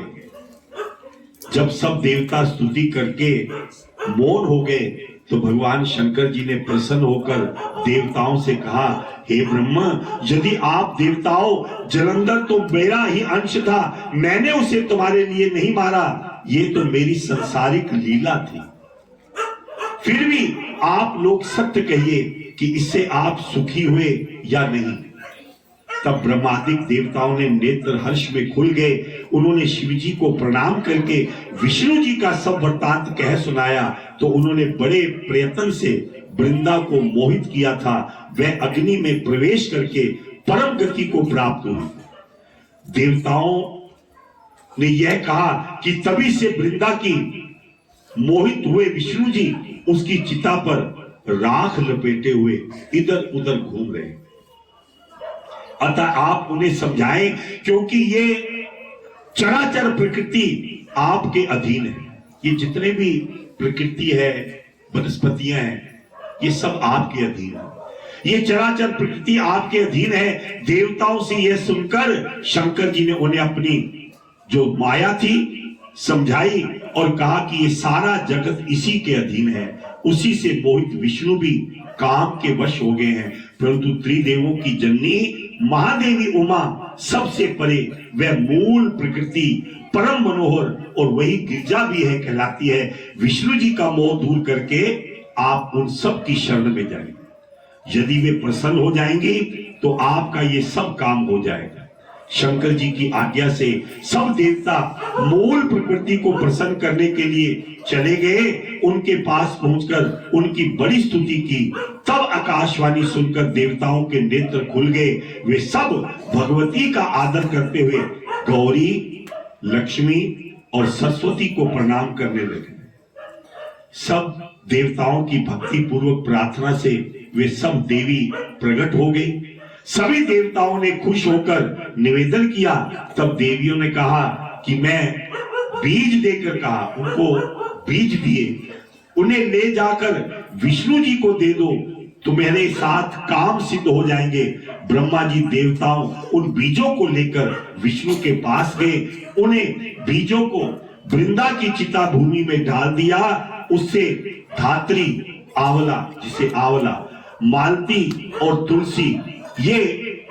जब सब देवता स्तुति करके मौन हो गए तो भगवान शंकर जी ने प्रसन्न होकर देवताओं से कहा, हे ब्रह्मा, यदि आप देवताओं, जलंधर तो मेरा ही अंश था, मैंने उसे तुम्हारे लिए नहीं मारा, ये तो मेरी संसारिक लीला थी। फिर भी आप लोग सत्य कहिए कि इससे आप सुखी हुए या नहीं। तब ब्रह्मादिक देवताओं ने नेत्र हर्ष में खुल गए। उन्होंने शिव जी को प्रणाम करके विष्णु जी का सब वृत्तांत कह सुनाया। तो उन्होंने बड़े प्रयत्न से वृंदा को मोहित किया था। वह अग्नि में प्रवेश करके परम गति को प्राप्त हुई। देवताओं ने यह कहा कि तभी से वृंदा की मोहित हुए विष्णु जी उसकी चिता पर राख लपेटे हुए इधर उधर घूम रहे। अतः आप उन्हें समझाएं, क्योंकि ये चराचर प्रकृति आपके अधीन है। ये जितने भी प्रकृति है, वनस्पतियां हैं, ये सब आपके अधीन है। ये चराचर प्रकृति आपके अधीन है। देवताओं से यह सुनकर शंकर जी ने उन्हें अपनी जो माया थी समझाई और कहा कि ये सारा जगत इसी के अधीन है। उसी से मोहित विष्णु भी काम के वश हो गए हैं। परंतु त्रिदेवों की जननी महादेवी उमा सबसे परे, वह मूल प्रकृति परम मनोहर और वही गिरजा भी है कहलाती है। विष्णु जी का मोह दूर करके आप उन सब की शरण में जाएंगे। यदि वे प्रसन्न हो जाएंगे तो आपका ये सब काम हो जाएगा। शंकर जी की आज्ञा से सब देवता मूल प्रकृति को प्रसन्न करने के लिए चले गए। उनके पास पहुंचकर उनकी बड़ी स्तुति की। तब आकाशवाणी सुनकर देवताओं के नेत्र खुल गए। वे सब भगवती का आदर करते हुए गौरी, लक्ष्मी और सरस्वती को प्रणाम करने लगे। सब देवताओं की भक्ति पूर्वक प्रार्थना से वे सब देवी प्रकट हो गई। सभी देवताओं ने खुश होकर निवेदन किया। तब देवियों ने कहा कि मैं बीज देकर कहा, उनको बीज दिए, उन्हें ले जाकर विष्णु जी को दे दो, तुम्हारे साथ काम सिद्ध हो जाएंगे। ब्रह्मा जी देवताओं उन बीजों को लेकर विष्णु के पास गए। उन्हें बीजों को वृंदा की चिता भूमि में डाल दिया। उससे धात्री, आंवला, जिसे आंवला, मालती और तुलसी, ये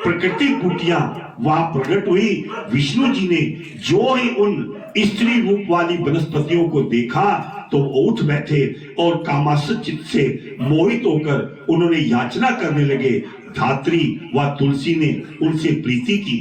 प्रकृति कुटियां वहां प्रकट हुई। विष्णु जी ने जो ही उन स्त्री रूप वाली वनस्पतियों को देखा तो उठ बैठे और कामासक्त चित्त से मोहित होकर उन्होंने याचना करने लगे। धात्री व तुलसी ने उनसे प्रीति की।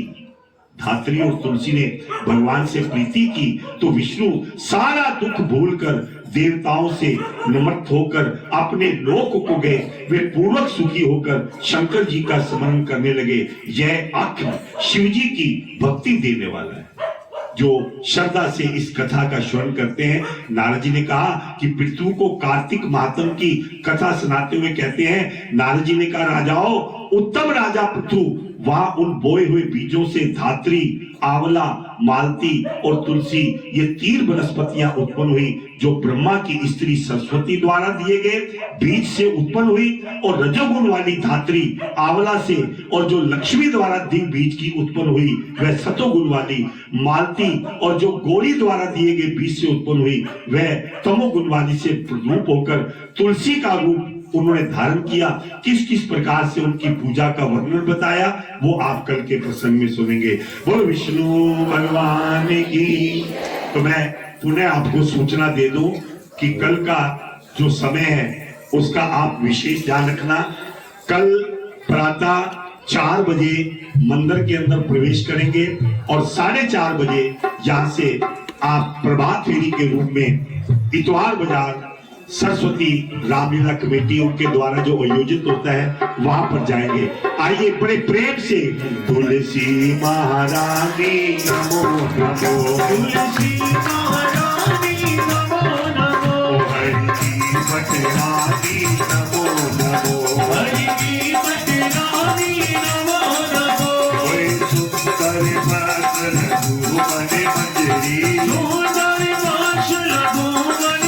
धात्री और तुलसी ने भगवान से प्रीति की तो विष्णु सारा दुख भूलकर देवताओं से निमृत होकर अपने लोक को गए। वे पूर्वक सुखी होकर शंकर जी का स्मरण करने लगे। यह अक्ष शिव जी की भक्ति देने वाला है। जो श्रद्धा से इस कथा का श्रवण करते हैं, नारद जी ने कहा कि पृथु को कार्तिक मातम की कथा सुनाते हुए कहते हैं, नारद जी ने कहा, राजाओं, उत्तम राजा पृथु वहां उन बोए हुए बीजों से धात्री, आंवला, मालती और तुलसी, ये 3 वनस्पतियां उत्पन्न हुई जो ब्रह्मा की स्त्री सरस्वती द्वारा दिए गए बीज से उत्पन्न हुई। और रजोगुण वाली धात्री आंवला से, और जो लक्ष्मी द्वारा दी बीज की उत्पन्न हुई वह सतोगुण वाली मालती, और जो गौरी द्वारा दिए गए बीज से उत्पन्न हुई वह तमोगुण वाली से रूप होकर तुलसी का रूप उन्होंने धारण किया। किस किस प्रकार से उनकी पूजा का वर्णन बताया वो आप कल के प्रसंग में सुनेंगे। बोलो विष्णु भगवान की। तो मैं पुनः आपको सूचना दे दूं कि कल का जो समय है उसका आप विशेष ध्यान रखना। कल प्रातः 4 बजे मंदिर के अंदर प्रवेश करेंगे और 4:30 बजे यहाँ से आप प्रभात फेरी के रूप में इतवार बाजार सरस्वती रामलीला कमेटी उनके द्वारा जो आयोजित होता है वहां पर जाएंगे। आइए बड़े प्रेम से तुलसी महारानी नमो नमो, तुलसी महारानी नमो नमो, हरि की पटरानी नमो नमो, हरि की पटरानी नमो नमो, सुंदर बादल धूमन मंजरी, सुंदर बादल धूमन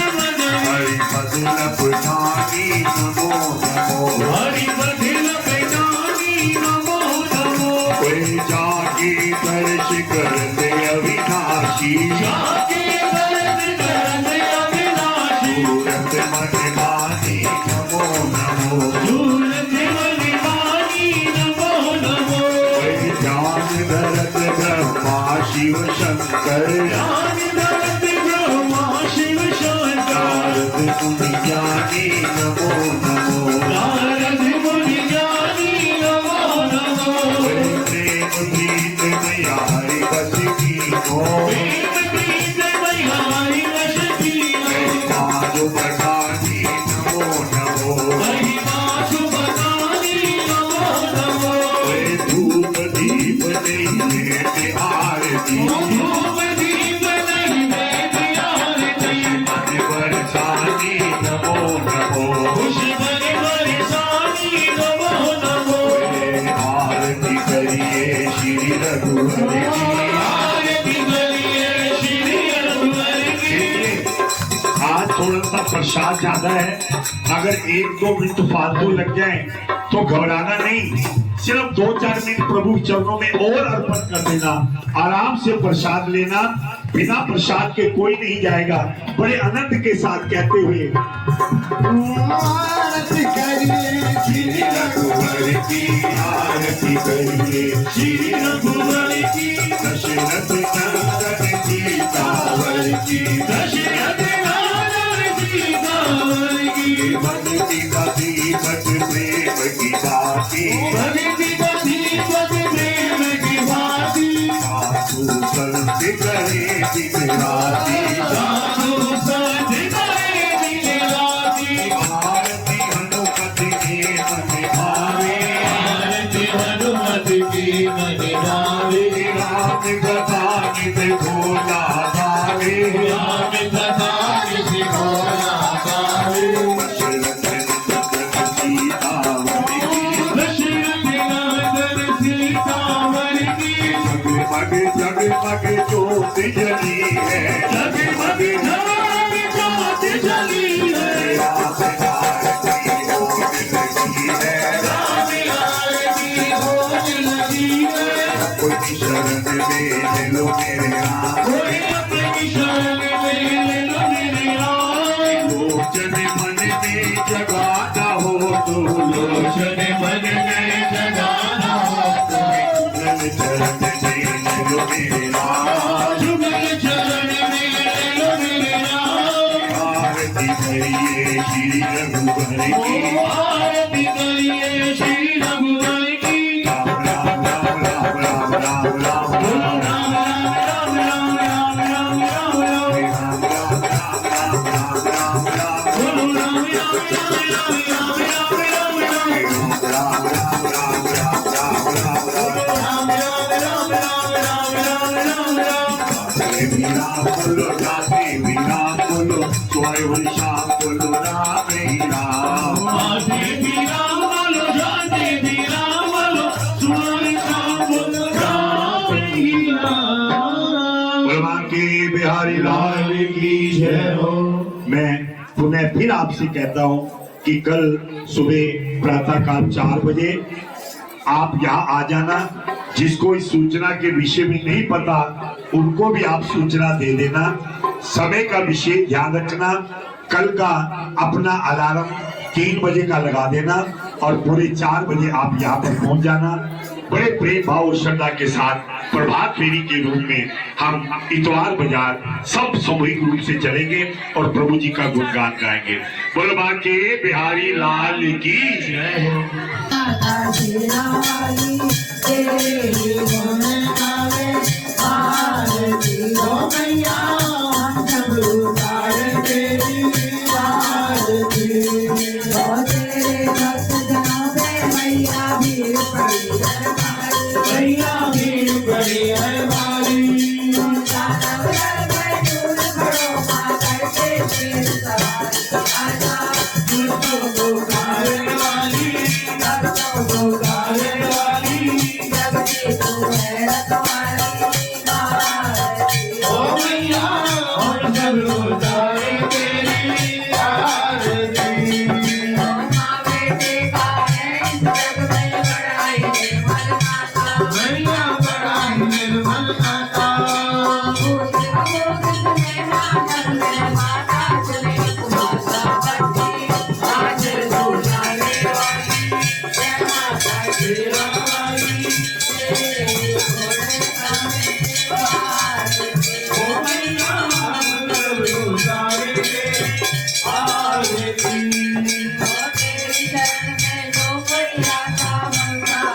हरि बदल पठानी नमो नमो, हरि बदल पठानी नमो नमो, कोई जाके दर्श करते अविनाशी, जाके दर्श करते अविनाशी, सूरत मन मानी नमो नमो, सूरत मन मानी नमो नमो, कोई जान धरत ब्रह्मा शिव शंकर, जान धरत ब्रह्मा मुनि ज्ञानी नमो नमो नारद मुनि ज्ञानी नमो नमो प्रेम प्रीत मैयारी बस की हो प्रेम प्रीत मैयारी वश की महिमा जो बखानी नमो नमो महिमा शुभ गानी नमो नमो धूप दीप नैवेद्य आरती धूप दीप नैवेद्य आरती मन बरसानी नमो नमो खुश मन बरसानी नमो नमो आरती करिए श्री रघुवर की आरती करिए श्री रघुवर की आज थोड़ा सा प्रसाद ज्यादा है, अगर 1-2 मिनट फालतू लग जाए तो घबराना नहीं, सिर्फ 2-4 मिनट प्रभु के चरणों में और अर्पण कर देना, आराम से प्रसाद लेना, बिना प्रसाद के कोई नहीं जाएगा। बड़े आनंद के साथ कहते हुए आरती करिए श्री रघुवर की, आरती करिए श्री रघुवर की दशरथ नंदन सीतावर की, दशरथ नंदन सीतावर की भक्ति का दीपक प्रेम की बाती, भक्ति का दीपक प्रेम की भांति साधु संत करे दिन राती, साधु संत करे दिन राति आरती हनुमत के मन भावे, आरती हनुमत की मन भावे राम कथा नित भोला भावे, राम कथा किसी को ना पावे दशरथ नंदन सीतावर की, दशरथ नंदन सीतावर की जगमग जगमग ज्योत जली है, जगमग जगमग ज्योत जली है राम आरती होने लगी है, राम आरती होने लगी है कोई शरण में लो मेरे राम, कोई अपनी शरण में ले लो मेरे राम लोचन मन में जगाना हो तो लोचन मन में जगाना हो लोचन चरण में लो मेरे राम, जुगल चरण में ले लो मेरे राम आरती करिए श्री रघुवर की, आरती करिए श्री रघुवर की राम राम राम राम राम राम राम राम राम राम राम राम राम राम राम राम राम बोलो राम राम राम राम राम राम राम राम राम राम राम राम राम राम बोलो राधे मीरा बोलो सोए श्याम बोलो राम ही राम, आधे भी राम बोलो जाते भी राम बोलो सुनाए शाम बोलो राम ही राम भगवान के बिहारी लाल की जय हो। मैं पुनः फिर आपसे कहता हूँ कि कल सुबह प्रातःकाल 4 बजे आप यहाँ आ जाना। जिसको इस सूचना के विषय में नहीं पता उनको भी आप सूचना दे देना। समय का विशेष ध्यान रखना। कल का अपना अलार्म 3 बजे का लगा देना और पूरे 4 बजे आप यहाँ पर पहुंच जाना। बड़े प्रेम भाव और श्रद्धा के साथ प्रभात फेरी के रूप में हम इतवार बाजार सब सामूहिक रूप से चलेंगे और प्रभु जी का गुणगान गाएंगे। बोलो बाके बिहारी लाल की जय हो। दादा तेरा वाली तेरी गुण गावे आरती हो मैया हम सब उतार तेरी आरती हो तेरे भक्त जनों पे मैया भीड़ पड़ी है भारी मैया भीड़ बड़ी है भारी नवरात्र में दूर खड़ो माँ करके शेर सवार आजा दुष्टों को गाने वाली भक्तों को गाने वाली जगती तू है रखवाली आरती ओ मैया तेरी शरण में जो कोई आता मंगल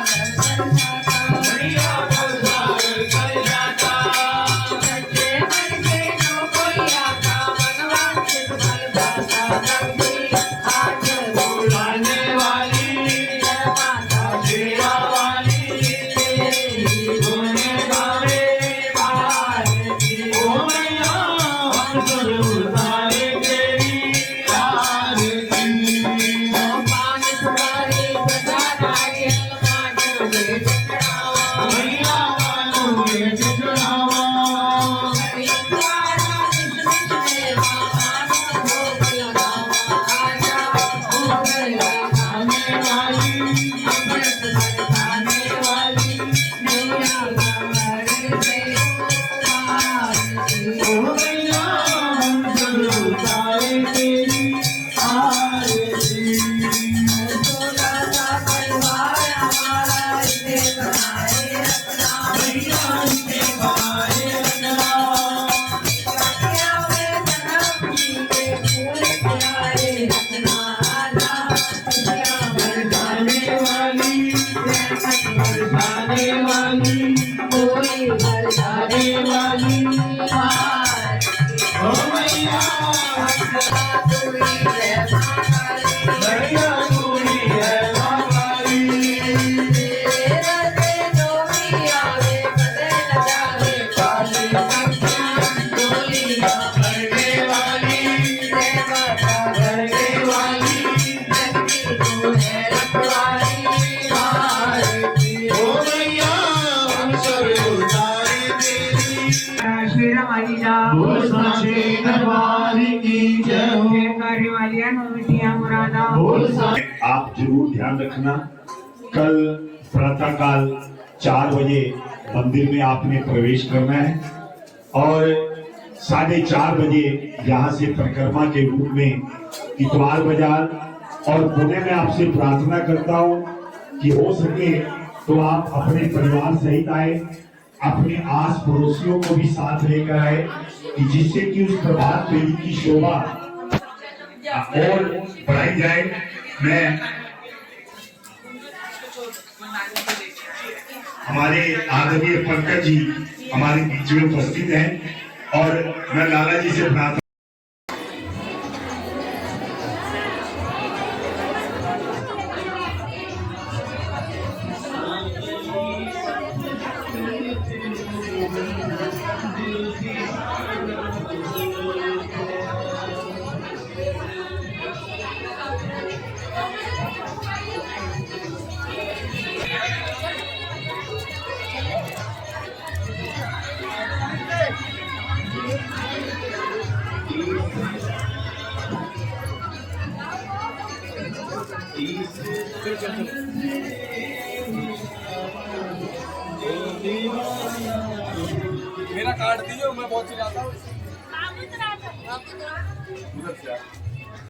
जाता सच्चे मन से जो कोई आता मनवांछित फल पाता करती आज बुलाने वाली जय माता शेरा वाली तेरी गुण गावे भारती ओ मैया हम सब उतारे तेरी आरती ओ पान सुपारी सदा नारियल मानो में चढ़ावा मैया मानो में चढ़ावा द्वारा निज में मानो भोग लगावा आजा भोग लगाने वाली अमृत बरसाने वाली मैया कमर से आरती ओ मैया हम सब उतारे तेरी आरती सोना सा परिवार हमारा इसे बनाए रखना मैया इसे बनाए रखना कटिया में जन्म जी के फूल प्यारे रखना आजा कटिया बरसाने वाली रहमत बरसाने वाली कोई बरसाने वाली आरती ओ मैया सदा तुरी है मातारी मैया तुरी है मातारी तेरे से जो भी आवे कदे न जावे काली संख्या डोलियां भरने वाली जय माता भरने वाली जगती तू है रखवाली भारती ओ मैया हम सब उतारे तेरी शेरा वाली जा बोल सांचे दरबार की जय हो। कार्य वाली मिट्टियां मुरादा आप जरूर ध्यान रखना, कल प्रातःकाल 4 बजे मंदिर में आपने प्रवेश करना है और 4:30 बजे यहाँ से परिक्रमा के रूप में इतवार बाजार और पुणे में आपसे प्रार्थना करता हूँ कि हो सके तो आप अपने परिवार सहित आए, अपने आस पड़ोसियों को भी साथ लेकर आए कि जिससे कि उस प्रभात फेरी की शोभा और बढ़ाई जाए। मैं हमारे आदरणीय पंकज जी हमारे बीच में उपस्थित हैं और मैं लाला जी से प्रार्थना मेरा कार्ड दीजिए, मैं बहुत चिल्लाता हूँ।